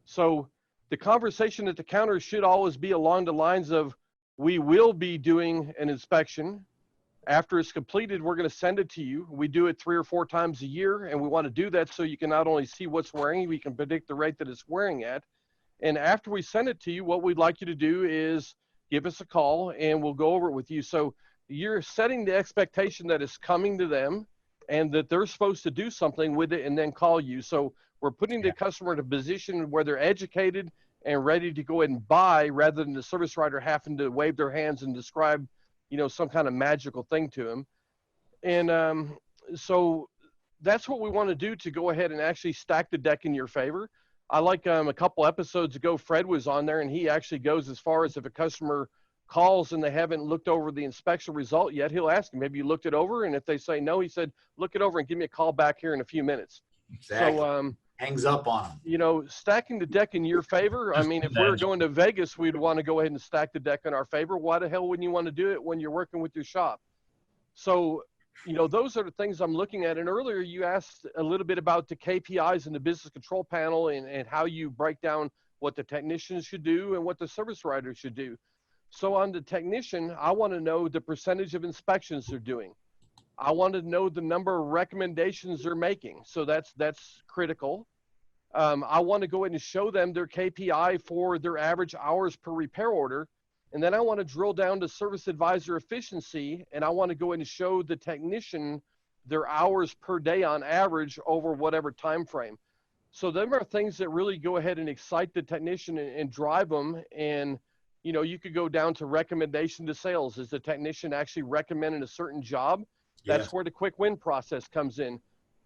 So the conversation at the counter should always be along the lines of, we will be doing an inspection. After it's completed, we're going to send it to you. We do it 3 or 4 times a year, and we want to do that so you can not only see what's wearing, we can predict the rate that it's wearing at. And after we send it to you, what we'd like you to do is give us a call, and we'll go over it with you. So you're setting the expectation that it's coming to them, and that they're supposed to do something with it and then call you. So we're putting the customer in a position where they're educated and ready to go ahead and buy, rather than the service writer having to wave their hands and describe, some kind of magical thing to them. And so that's what we want to do, to go ahead and actually stack the deck in your favor. I like a couple episodes ago, Fred was on there, and he actually goes as far as, if a customer calls and they haven't looked over the inspection result yet, he'll ask them, have you looked it over? And if they say no, he said, look it over and give me a call back here in a few minutes.
Exactly.
So,
hangs up on them.
Stacking the deck in your favor. I mean, if we were going to Vegas, we'd want to go ahead and stack the deck in our favor. Why the hell wouldn't you want to do it when you're working with your shop? So, those are the things I'm looking at. And earlier you asked a little bit about the KPIs in the business control panel, and how you break down what the technicians should do and what the service writers should do. So on the technician, I want to know the percentage of inspections they're doing. I want to know the number of recommendations they're making. So that's critical. I want to go ahead and show them their KPI for their average hours per repair order. And then I want to drill down to service advisor efficiency, and I want to go ahead and show the technician their hours per day on average over whatever time frame. So them are things that really go ahead and excite the technician and drive them. And you could go down to recommendation to sales. Is the technician actually recommending a certain job? That's where the quick win process comes in.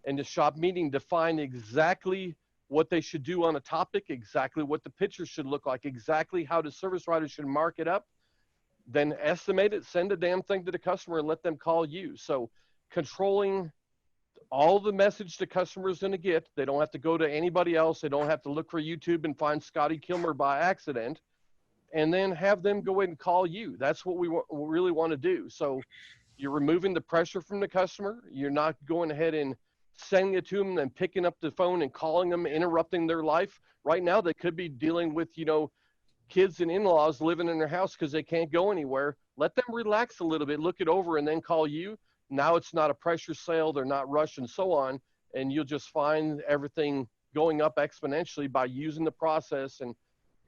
And the shop meeting define exactly what they should do on a topic, exactly what the picture should look like, exactly how the service writer should mark it up, then estimate it, send a damn thing to the customer, and let them call you. So controlling all the message the customer is going to get. They don't have to go to anybody else. They don't have to look for YouTube and find Scotty Kilmer by accident, and then have them go ahead and call you. That's what we really want to do. So you're removing the pressure from the customer. You're not going ahead and sending it to them and picking up the phone and calling them, interrupting their life. Right now, they could be dealing with, kids and in-laws living in their house because they can't go anywhere. Let them relax a little bit, look it over, and then call you. Now it's not a pressure sale. They're not rushed and so on. And you'll just find everything going up exponentially by using the process. And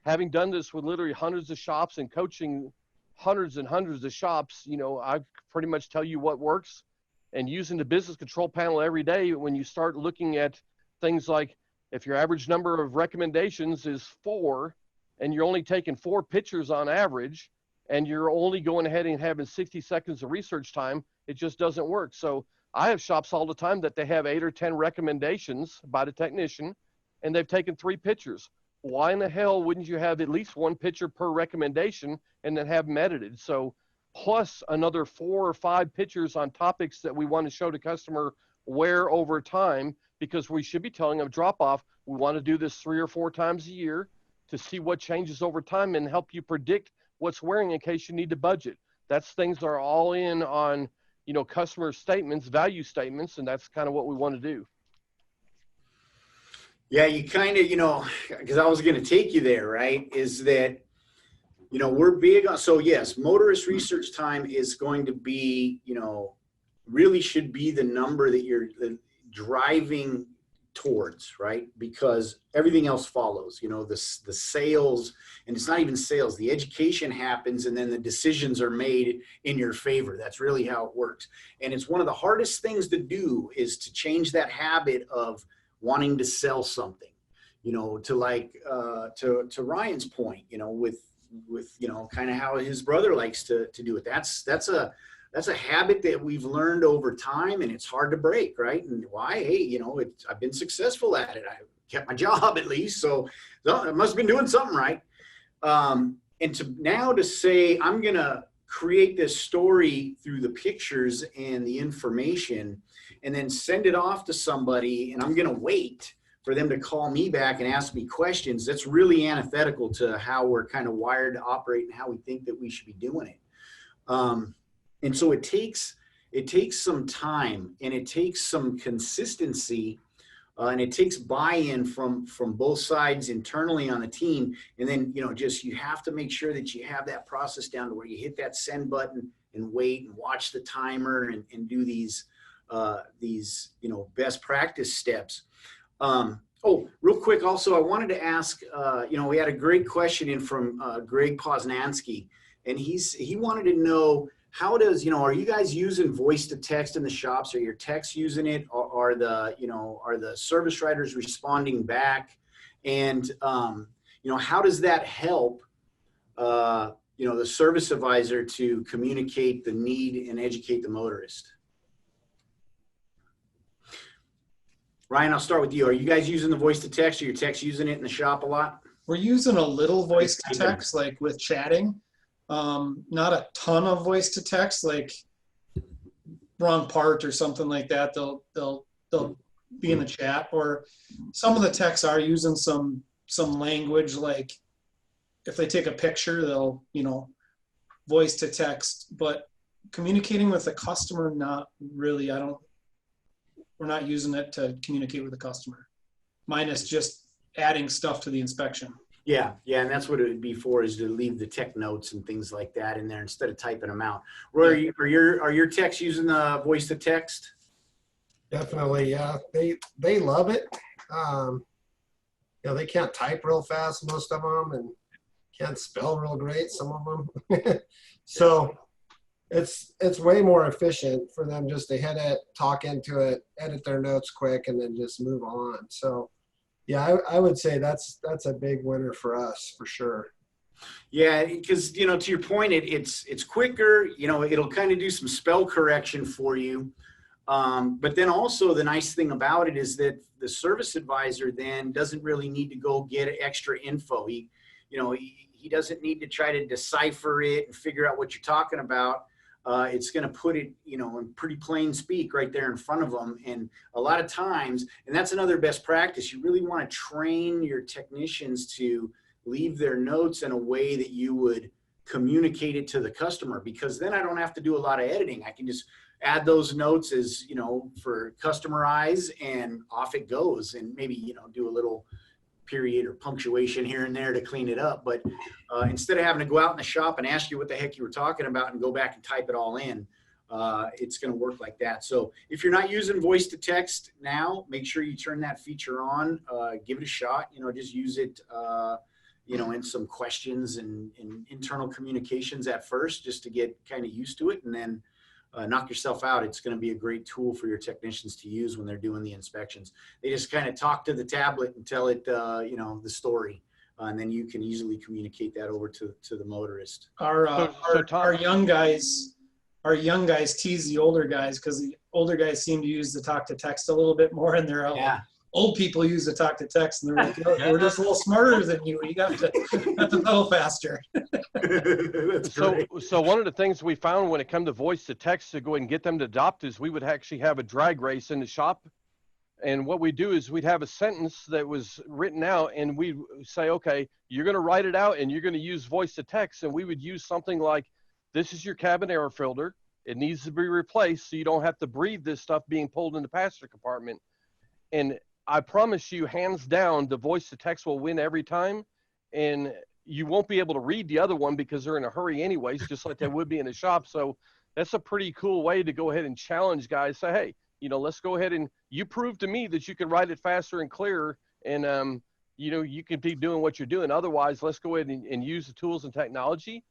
having done this with literally hundreds of shops and coaching hundreds and hundreds of shops, I pretty much tell you what works. And using the business control panel every day, when you start looking at things like, if your average number of recommendations is 4, and you're only taking 4 pictures on average, and you're only going ahead and having 60 seconds of research time, it just doesn't work. So I have shops all the time that they have 8 or 10 recommendations by the technician, and they've taken 3 pictures. Why in the hell wouldn't you have at least 1 picture per recommendation and then have them edited? So plus another 4 or 5 pictures on topics that we want to show the customer wear over time, because we should be telling them drop off. We want to do this 3 or 4 times a year to see what changes over time and help you predict what's wearing in case you need to budget. That's things that are all in on, customer statements, value statements, and that's kind of what we want to do.
Yeah, you kind of, because I was going to take you there, right, is that, we're big on, so yes, motorist research time is going to be, really should be the number that you're driving towards, right? Because everything else follows, the sales, and it's not even sales, the education happens, and then the decisions are made in your favor. That's really how it works. And it's one of the hardest things to do, is to change that habit of wanting to sell something, to like, to Ryan's point, with kind of how his brother likes to do it. That's a habit that we've learned over time, and it's hard to break, right? And why? Hey, I've been successful at it. I kept my job at least, so I must have been doing something right. And to say, I'm going to create this story through the pictures and the information, and then send it off to somebody, and I'm going to wait for them to call me back and ask me questions. That's really antithetical to how we're kind of wired to operate and how we think that we should be doing it. And so it takes some time, and it takes some consistency, and it takes buy-in from both sides internally on the team. And then, you have to make sure that you have that process down to where you hit that send button and wait and watch the timer and do these best practice steps. Real quick, also, I wanted to ask, we had a great question in from Greg Poznansky, and he wanted to know, how does, are you guys using voice to text in the shops? Are your techs using it? Are the service writers responding back? And, how does that help, the service advisor to communicate the need and educate the motorist? Ryan, I'll start with you. Are you guys using the voice to text, or your techs using it in the shop a lot?
We're using a little voice to text, like with chatting. Not a ton of voice to text, like wrong part or something like that. They'll be in the chat, or some of the techs are using some language, like if they take a picture, they'll, voice to text, but communicating with the customer, not really. We're not using it to communicate with the customer. Minus just adding stuff to the inspection.
Yeah, and that's what it would be for, is to leave the tech notes and things like that in there instead of typing them out. Roy, are your techs using the voice to text?
Definitely, yeah. They love it. They can't type real fast, most of them, and can't spell real great, some of them. So it's way more efficient for them just to hit it, talk into it, edit their notes quick, and then just move on. So yeah, I would say that's a big winner for us, for sure.
Yeah, because to your point, it's quicker. It'll kind of do some spell correction for you. But then also the nice thing about it is that the service advisor then doesn't really need to go get extra info. He doesn't need to try to decipher it and figure out what you're talking about. It's going to put it, in pretty plain speak right there in front of them. And a lot of times, and that's another best practice, you really want to train your technicians to leave their notes in a way that you would communicate it to the customer, because then I don't have to do a lot of editing. I can just add those notes as, for customer eyes, and off it goes. And maybe, do a little period or punctuation here and there to clean it up. But instead of having to go out in the shop and ask you what the heck you were talking about and go back and type it all in, it's going to work like that. So if you're not using voice to text now, make sure you turn that feature on, give it a shot, just use it, in some questions and internal communications at first, just to get kind of used to it, and then knock yourself out. It's going to be a great tool for your technicians to use when they're doing the inspections. They just kind of talk to the tablet and tell it, the story, and then you can easily communicate that over to the motorist.
Our young guys tease the older guys, because the older guys seem to use the talk to text a little bit more, and they're old people use the talk to text, and they're like, we're just a little smarter than you. You got to pedal faster.
That's great.
So one of the things we found when it comes to voice to text to go ahead and get them to adopt is we would actually have a drag race in the shop. And what we do is we'd have a sentence that was written out, and we'd say, okay, you're going to write it out and you're going to use voice to text. And we would use something like, this is your cabin air filter. It needs to be replaced so you don't have to breathe this stuff being pulled in the passenger compartment. And I promise you, hands down, the voice to text will win every time. And you won't be able to read the other one because they're in a hurry anyways, just like they would be in a shop. So that's a pretty cool way to go ahead and challenge guys. Say, hey, let's go ahead and you prove to me that you can write it faster and clearer. And, you can be doing what you're doing. Otherwise, let's go ahead and use the tools and technology.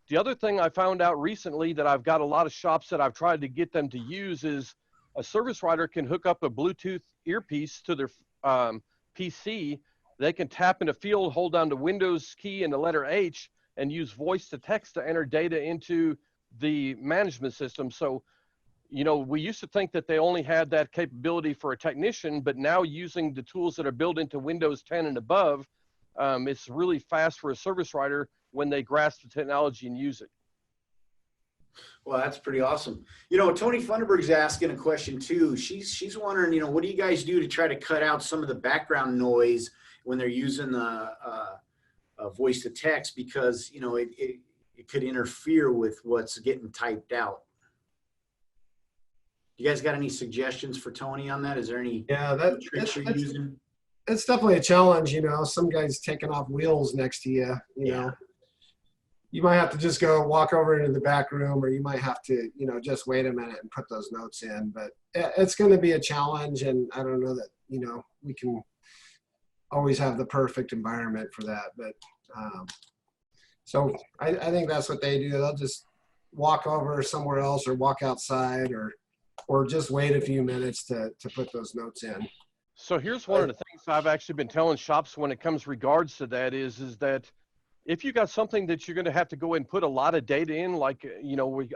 The other thing I found out recently that I've got a lot of shops that I've tried to get them to use is a service writer can hook up a Bluetooth earpiece to their PC. They can tap in a field, hold down the Windows key and the letter H, and use voice to text to enter data into the management system. So, we used to think that they only had that capability for a technician, but now using the tools that are built into Windows 10 and above, it's really fast for a service writer when they grasp the technology and use it.
Well, that's pretty awesome. Tony Funderburg's asking a question too. She's wondering, what do you guys do to try to cut out some of the background noise when they're using the voice to text, because, it could interfere with what's getting typed out. You guys got any suggestions for Tony on that? Is there any tricks you're using?
It's definitely a challenge. Some guys taking off wheels next to you, know. You might have to just go walk over into the back room, or you might have to, just wait a minute and put those notes in. But it's going to be a challenge, and I don't know that, we can always have the perfect environment for that. But so I think that's what they do. They'll just walk over somewhere else, or walk outside, or just wait a few minutes to put those notes in.
So here's one of the things I've actually been telling shops when it comes regards to that is that if you got something that you're going to have to go and put a lot of data in, like,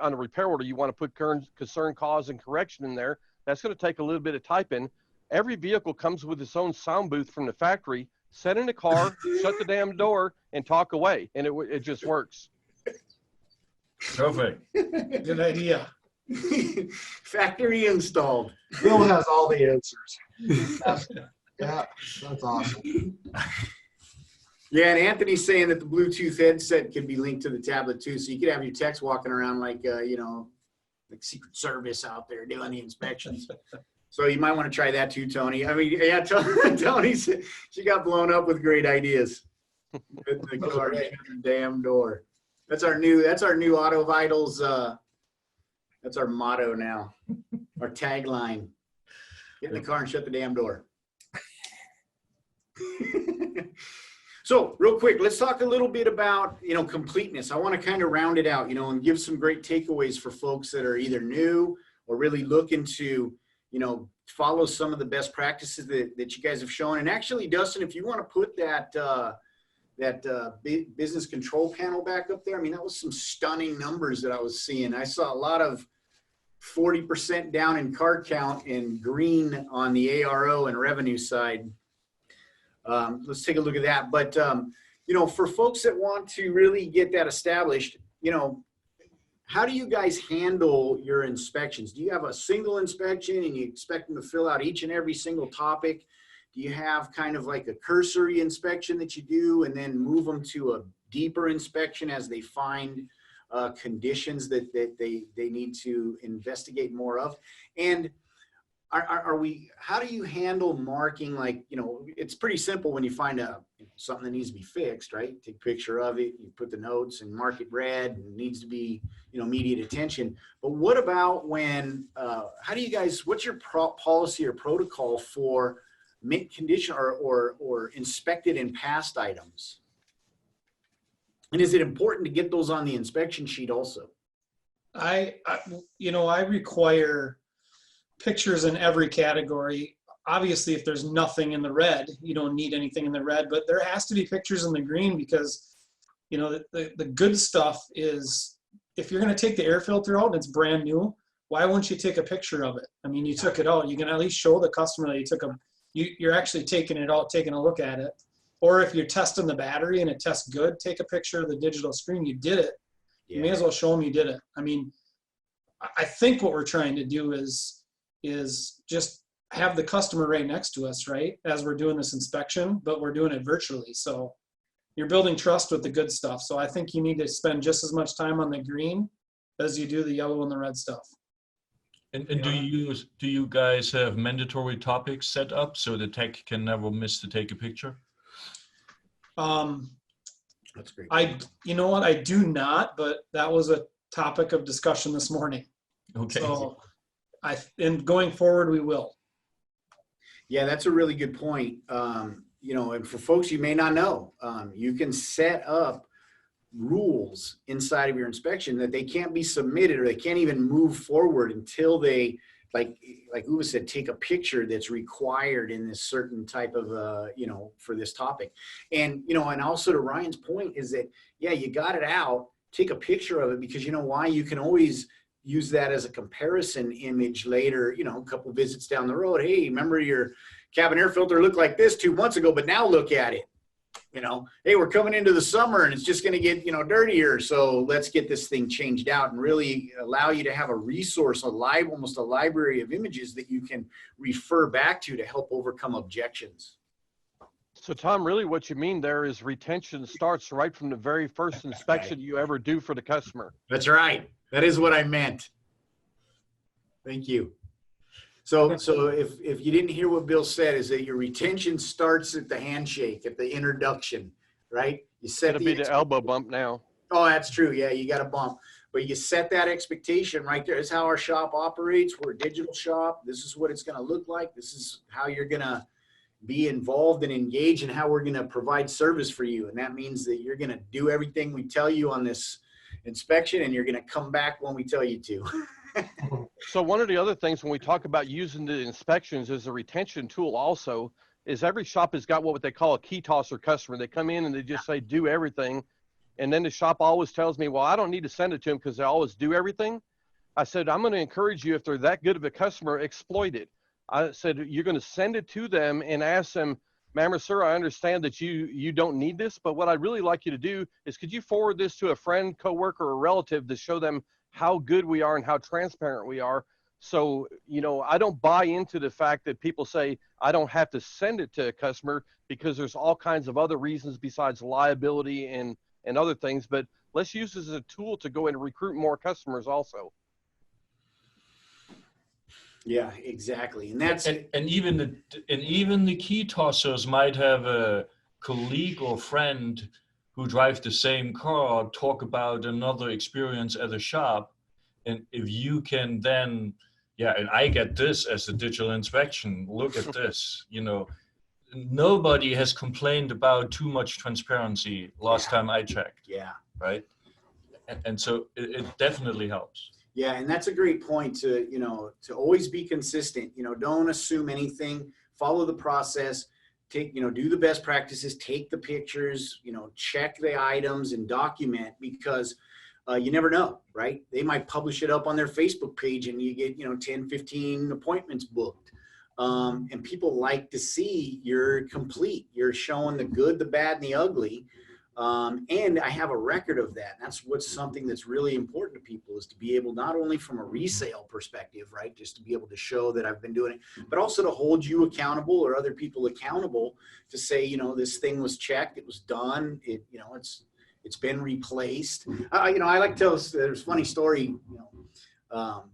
on a repair order, you want to put concern, cause, and correction in there. That's going to take a little bit of typing. Every vehicle comes with its own sound booth from the factory. Set in the car, shut the damn door, and talk away, and it just works.
Perfect.
Good idea.
Factory installed.
Bill has all the answers. Yeah, that's awesome.
Yeah, and Anthony's saying that the Bluetooth headset can be linked to the tablet too, so you could have your techs walking around like like Secret Service out there doing the inspections. So you might want to try that too, Tony. I mean, yeah, Tony said she got blown up with great ideas. The car, shut the damn door. That's our new AutoVitals. That's our motto now. Our tagline: get in the car and shut the damn door. So real quick, let's talk a little bit about, completeness. I want to kind of round it out, and give some great takeaways for folks that are either new or really looking to, follow some of the best practices that you guys have shown. And actually, Dustin, if you want to put that business control panel back up there, I mean, that was some stunning numbers that I was seeing. I saw a lot of 40% down in car count and green on the ARO and revenue side. Let's take a look at that. But, for folks that want to really get that established, how do you guys handle your inspections? Do you have a single inspection and you expect them to fill out each and every single topic? Do you have kind of like a cursory inspection that you do and then move them to a deeper inspection as they find conditions that they need to investigate more of? And how do you handle marking? Like, it's pretty simple when you find something that needs to be fixed, right? Take a picture of it, you put the notes and mark it red, and it needs to be, immediate attention. But what about when, how do you guys, what's your policy or protocol for mint condition or inspected and passed items? And is it important to get those on the inspection sheet also?
I require pictures in every category. Obviously, if there's nothing in the red, you don't need anything in the red, but there has to be pictures in the green because, the good stuff is, if you're going to take the air filter out and it's brand new, why wouldn't you take a picture of it? I mean, you took it out. You can at least show the customer that you're actually taking it out, taking a look at it. Or if you're testing the battery and it tests good, take a picture of the digital screen. You did it. Yeah. You may as well show them you did it. I mean, I think what we're trying to do is just have the customer right next to us, right, as we're doing this inspection, but we're doing it virtually. So you're building trust with the good stuff. So I think you need to spend just as much time on the green as you do the yellow and the red stuff.
And do you guys have mandatory topics set up so the tech can never miss to take a picture?
That's great.
You know what? I do not, but that was a topic of discussion this morning.
Okay.
So and going forward, we will.
Yeah, that's a really good point. And for folks you may not know, you can set up rules inside of your inspection that they can't be submitted or they can't even move forward until they, like Uwe said, take a picture that's required in this certain type of, for this topic. And, and also to Ryan's point is that, yeah, you got it out, take a picture of it because you know why? You can always use that as a comparison image later, a couple visits down the road. Hey, remember your cabin air filter looked like this 2 months ago, but now look at it. Hey, we're coming into the summer and it's just going to get, dirtier. So let's get this thing changed out and really allow you to have a resource, almost a library of images that you can refer back to help overcome objections.
So Tom, really what you mean there is retention starts right from the very first inspection you ever do for the customer.
That's right. That is what I meant. Thank you. So if you didn't hear what Bill said, is that your retention starts at the handshake, at the introduction, right? You set
It'll be the elbow bump now.
Oh, that's true. Yeah, you got a bump. But you set that expectation right there. This is how our shop operates. We're a digital shop. This is what it's going to look like. This is how you're going to be involved and engaged and how we're going to provide service for you. And that means that you're going to do everything we tell you on this inspection and you're going to come back when we tell you to.
So one of the other things when we talk about using the inspections as a retention tool also is every shop has got what they call a key tosser customer. They come in and they just say, do everything. And then the shop always tells me, well, I don't need to send it to them because they always do everything. I said, I'm going to encourage you, if they're that good of a customer, exploit it. I said, you're going to send it to them and ask them, ma'am or sir, I understand that you don't need this, but what I'd really like you to do is, could you forward this to a friend, coworker, or relative to show them how good we are and how transparent we are? So, you know, I don't buy into the fact that people say I don't have to send it to a customer, because there's all kinds of other reasons besides liability and other things, but let's use this as a tool to go and recruit more customers also.
Yeah, exactly. And that's
and even the key tossers might have a colleague or friend who drives the same car talk about another experience at a shop, and if you can then, yeah, and I get this as a digital inspection, look at this, you know, nobody has complained about too much transparency last time I checked.
Yeah.
Right. And so it definitely helps.
Yeah, and that's a great point to, you know, to always be consistent. You know, don't assume anything, follow the process, take, you know, do the best practices, take the pictures, you know, check the items and document, because you never know, right? They might publish it up on their Facebook page and you get, you know, 10, 15 appointments booked. And people like to see you're complete. You're showing the good, the bad, and the ugly. And I have a record of that. And that's what's something that's really important to people, is to be able, not only from a resale perspective, right, just to be able to show that I've been doing it, but also to hold you accountable or other people accountable to say, you know, this thing was checked, it was done, it, you know, it's been replaced. You know, I like to tell us, there's a funny story, you know,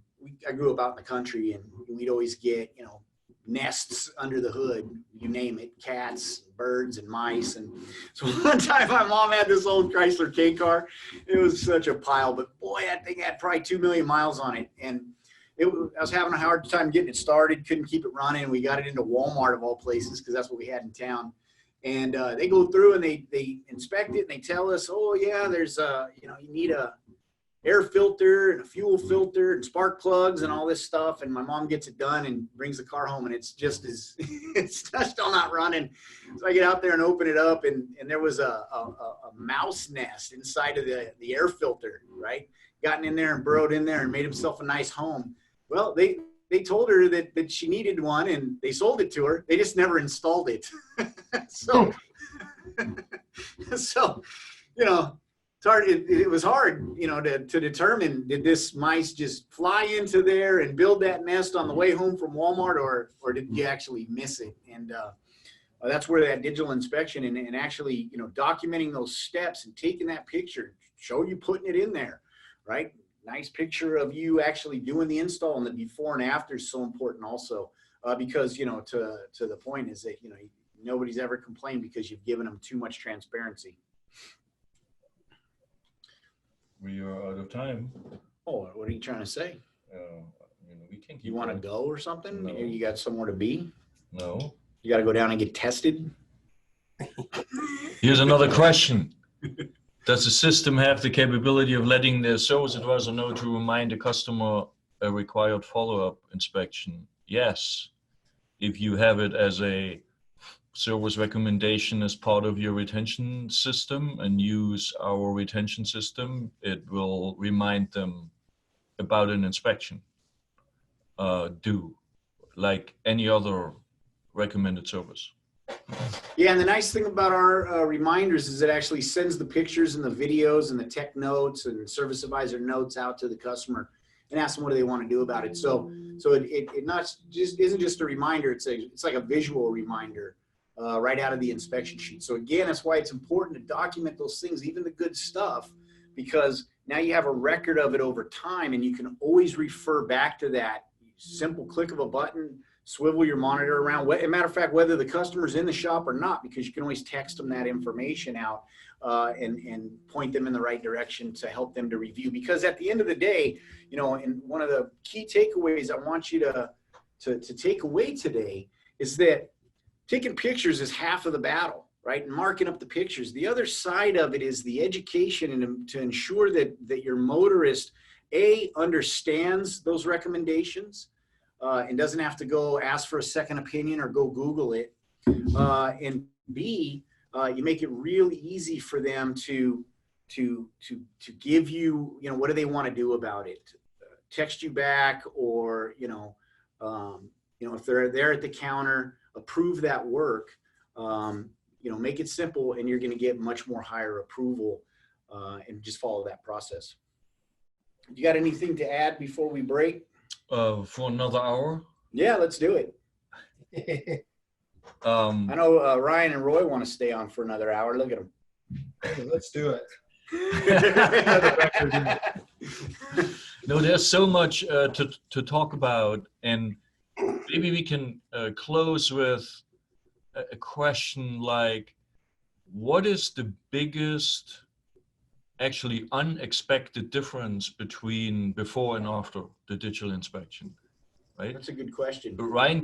I grew up out in the country, and we'd always get, you know, nests under the hood, you name it, cats, birds, and mice. And so one time my mom had this old Chrysler K car. It was such a pile, but boy, that thing had probably 2 million miles on it. And I was having a hard time getting it started, couldn't keep it running. We got it into Walmart of all places, because that's what we had in town. And they go through and they inspect it, and they tell us, oh yeah, there's you know, you need a air filter and a fuel filter and spark plugs and all this stuff. And my mom gets it done and brings the car home, and it's just as it's still not running. So I get out there and open it up, and there was a mouse nest inside of the air filter, right? Gotten in there and burrowed in there and made himself a nice home. Well, they told her that she needed one, and they sold it to her. They just never installed it. So you know, it was hard, you know, to determine, did this mice just fly into there and build that nest on the way home from Walmart, or did you actually miss it? And that's where that digital inspection and actually, you know, documenting those steps and taking that picture, show you putting it in there, right? Nice picture of you actually doing the install, and the before and after is so important also, because, you know, to the point is that, you know, nobody's ever complained because you've given them too much transparency.
We are out of time.
Oh, what are you trying to say?
We can keep.
You want to go or something?
No.
You got somewhere to be?
No.
You got to go down and get tested?
Here's another question. Does the system have the capability of letting the service advisor know to remind the customer a required follow-up inspection? Yes. If you have it as a service recommendation as part of your retention system and use our retention system, it will remind them about an inspection. Like any other recommended service.
Yeah, and the nice thing about our reminders is it actually sends the pictures and the videos and the tech notes and service advisor notes out to the customer and asks them what do they want to do about it. So it not just isn't just a reminder. It's like a visual reminder right out of the inspection sheet. So again, that's why it's important to document those things, even the good stuff, because now you have a record of it over time, and you can always refer back to that simple click of a button. Swivel your monitor around. As a matter of fact, whether the customer's in the shop or not, because you can always text them that information out and point them in the right direction to help them to review. Because at the end of the day, you know, and one of the key takeaways I want you to take away today is that taking pictures is half of the battle, right? And marking up the pictures. The other side of it is the education, and to ensure that your motorist, understands those recommendations, and doesn't have to go ask for a second opinion or go Google it. And B, you make it really easy for them to give you, what do they want to do about it? Text you back, or if they're there at the counter, approve that work. Make it simple, and you're going to get much more higher approval, and just follow that process. You got anything to add before we break?
For another hour?
Yeah, let's do it. I know Ryan and Roy want to stay on for another hour. Look at them.
Hey, let's do it.
No, there's so much to talk about, and maybe we can close with a question like, what is the biggest actually unexpected difference between before and after the digital inspection, right?
That's a good question.
Ryan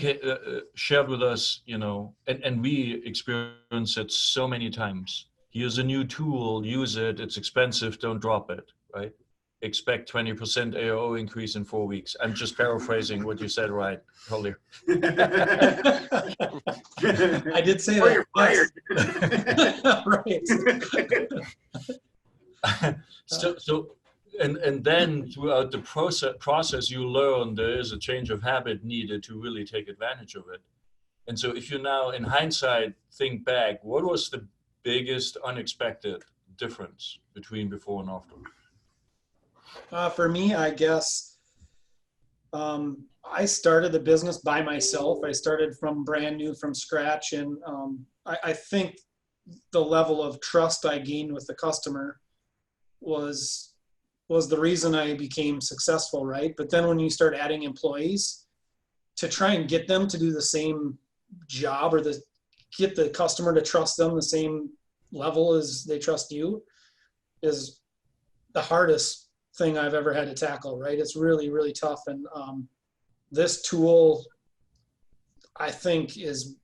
shared with us, and we experienced it so many times. Here's a new tool, use it, it's expensive, don't drop it, right? Expect 20% AO increase in 4 weeks. I'm just paraphrasing what you said, Ryan, totally.
I did say
Or
that.
you're fired.
Right.
So and then throughout the process you learn there is a change of habit needed to really take advantage of it. And so if you now in hindsight think back, what was the biggest unexpected difference between before and after?
For me, I guess I started the business by myself. I started from brand new, from scratch, and I think the level of trust I gained with the customer was the reason I became successful, right? But then when you start adding employees to try and get them to do the same job, or get the customer to trust them the same level as they trust you, is the hardest thing I've ever had to tackle, right? It's really, really tough. And this tool, I think, it's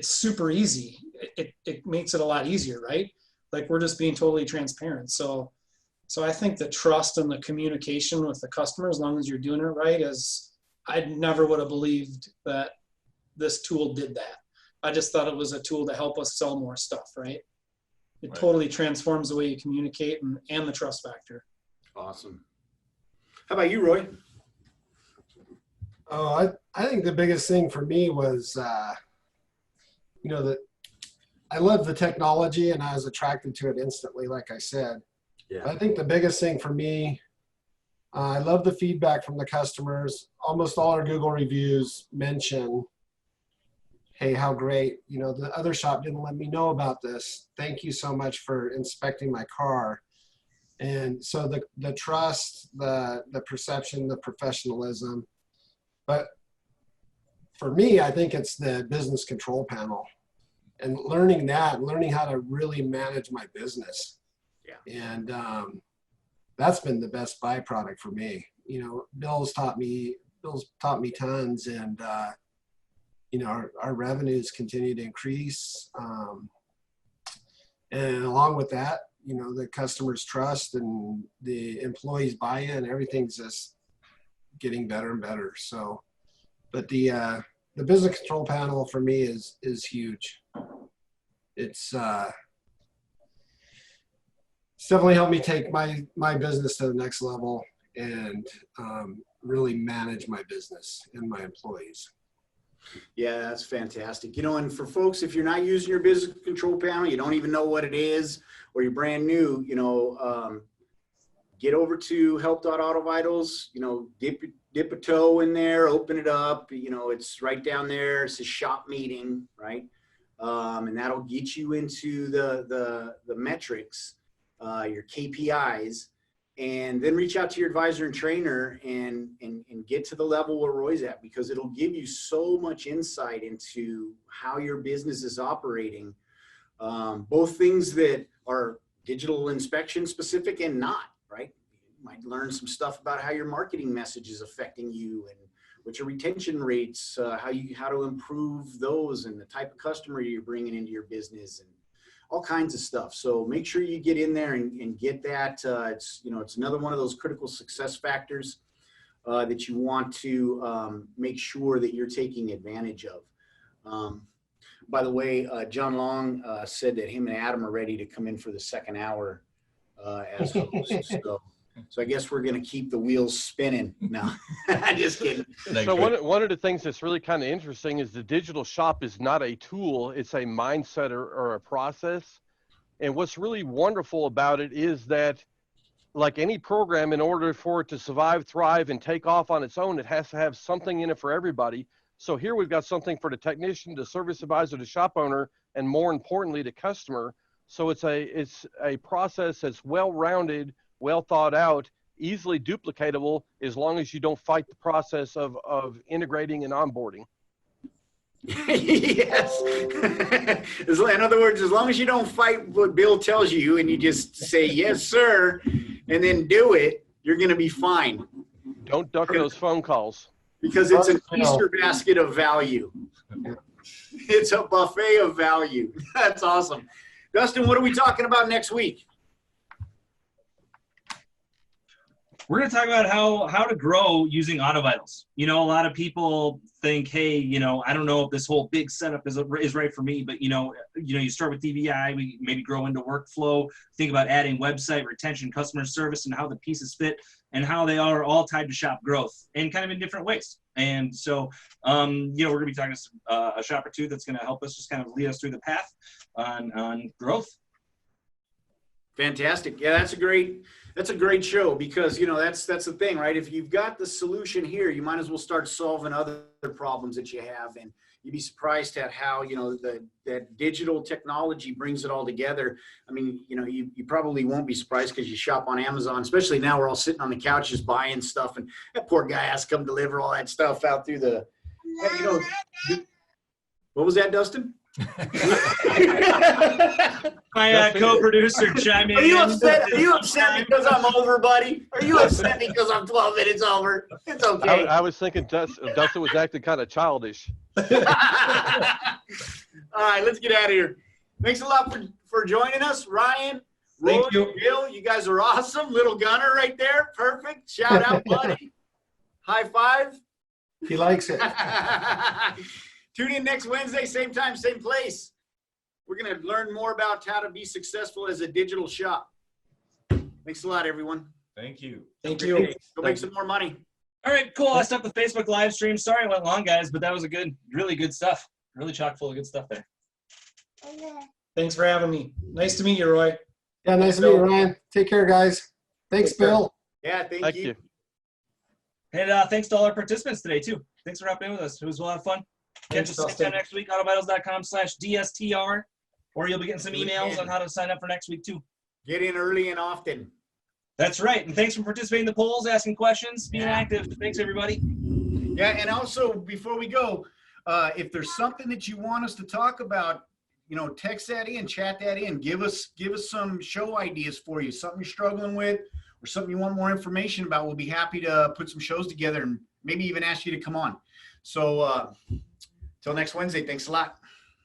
super easy. It makes it a lot easier, right? Like, we're just being totally transparent. So I think the trust and the communication with the customer, as long as you're doing it right, I never would have believed that this tool did that. I just thought it was a tool to help us sell more stuff, right? It totally transforms the way you communicate and the trust factor.
Awesome. How about you, Roy?
Oh, I think the biggest thing for me was, that I love the technology and I was attracted to it instantly, like I said.
Yeah.
I think the biggest thing for me, I love the feedback from the customers. Almost all our Google reviews mention, hey, how great, the other shop didn't let me know about this. Thank you so much for inspecting my car. And so the trust, the perception, the professionalism. But for me, I think it's the business control panel, and learning how to really manage my business. Yeah. And that's been the best byproduct for me. Bill's taught me tons, and our revenues continue to increase. And along with that, the customer's trust and the employees' buy-in, everything's just getting better and better. So, but the business control panel for me is huge. It's definitely helped me take my business to the next level and really manage my business and my employees.
Yeah, that's fantastic. And for folks, if you're not using your business control panel, you don't even know what it is, or you're brand new, get over to help.autovitals, dip a toe in there, open it up. It's right down there. It's a shop meeting, right? And that'll get you into the metrics, your KPIs, and then reach out to your advisor and trainer and get to the level where Roy's at, because it'll give you so much insight into how your business is operating, both things that are digital inspection specific and not, right? You might learn some stuff about how your marketing message is affecting you, and what your retention rates, how to improve those, and the type of customer you're bringing into your business, and all kinds of stuff. So make sure you get in there and get that. It's another one of those critical success factors that you want to make sure that you're taking advantage of. by the way, John Long said that him and Adam are ready to come in for the second hour as hosts. So I guess we're going to keep the wheels spinning. No, just kidding.
So one of the things that's really kind of interesting is the digital shop is not a tool, it's a mindset or a process. And what's really wonderful about it is that, like any program, in order for it to survive, thrive, and take off on its own, it has to have something in it for everybody. So here we've got something for the technician, the service advisor, the shop owner, and more importantly, the customer. So it's a process that's well-rounded, well thought out, easily duplicatable, as long as you don't fight the process of integrating and onboarding.
Yes. In other words, as long as you don't fight what Bill tells you and you just say, yes, sir, and then do it, you're going to be fine.
Don't duck those phone calls.
Because it's an Easter basket of value. It's a buffet of value. That's awesome. Dustin, what are we talking about next week?
We're going to talk about how to grow using AutoVitals. You know, a lot of people think, hey, you know, I don't know if this whole big setup is right for me, but you start with DVI, we maybe grow into workflow, think about adding website, retention, customer service, and how the pieces fit and how they are all tied to shop growth and kind of in different ways. And so, we're going to be talking to a shop or two that's going to help us just kind of lead us through the path on growth.
Fantastic. Yeah, that's a great show because, that's the thing, right? If you've got the solution here, you might as well start solving other problems that you have. And you'd be surprised at how, that digital technology brings it all together. I mean, you probably won't be surprised because you shop on Amazon, especially now we're all sitting on the couches buying stuff and that poor guy has to come deliver all that stuff out through the, what was that, Dustin?
My co-producer chime in.
Are you upset because I'm over, buddy? Are you upset because I'm 12 minutes over? It's okay.
I was thinking Dustin was acting kind of childish.
All right, let's get out of here. Thanks a lot for joining us, Ryan.
Thank you.
Bill, you guys are awesome. Little Gunner right there. Perfect. Shout out, buddy. High five.
He likes it.
Tune in next Wednesday, same time, same place. We're going to learn more about how to be successful as a digital shop. Thanks a lot, everyone.
Thank you.
Thank you.
Go make some more money.
All right, cool. I stopped the Facebook live stream. Sorry I went long, guys, but that was really good stuff. Really chock full of good stuff there.
Thanks for having me. Nice to meet you, Roy.
Yeah, nice to meet you, Ryan. Take care, guys. Thanks, Bill.
Yeah, thank you.
And thanks to all our participants today, too. Thanks for hopping in with us. It was a lot of fun. Catch us next time next week, autovitals.com/DSTR, or you'll be getting some emails on how to sign up for next week, too.
Get in early and often.
That's right. And thanks for participating in the polls, asking questions, being active. Thanks, everybody.
Yeah, and also, before we go, if there's something that you want us to talk about, text that in, chat that in, give us some show ideas for you, something you're struggling with or something you want more information about. We'll be happy to put some shows together and maybe even ask you to come on. So, till next Wednesday, thanks a lot.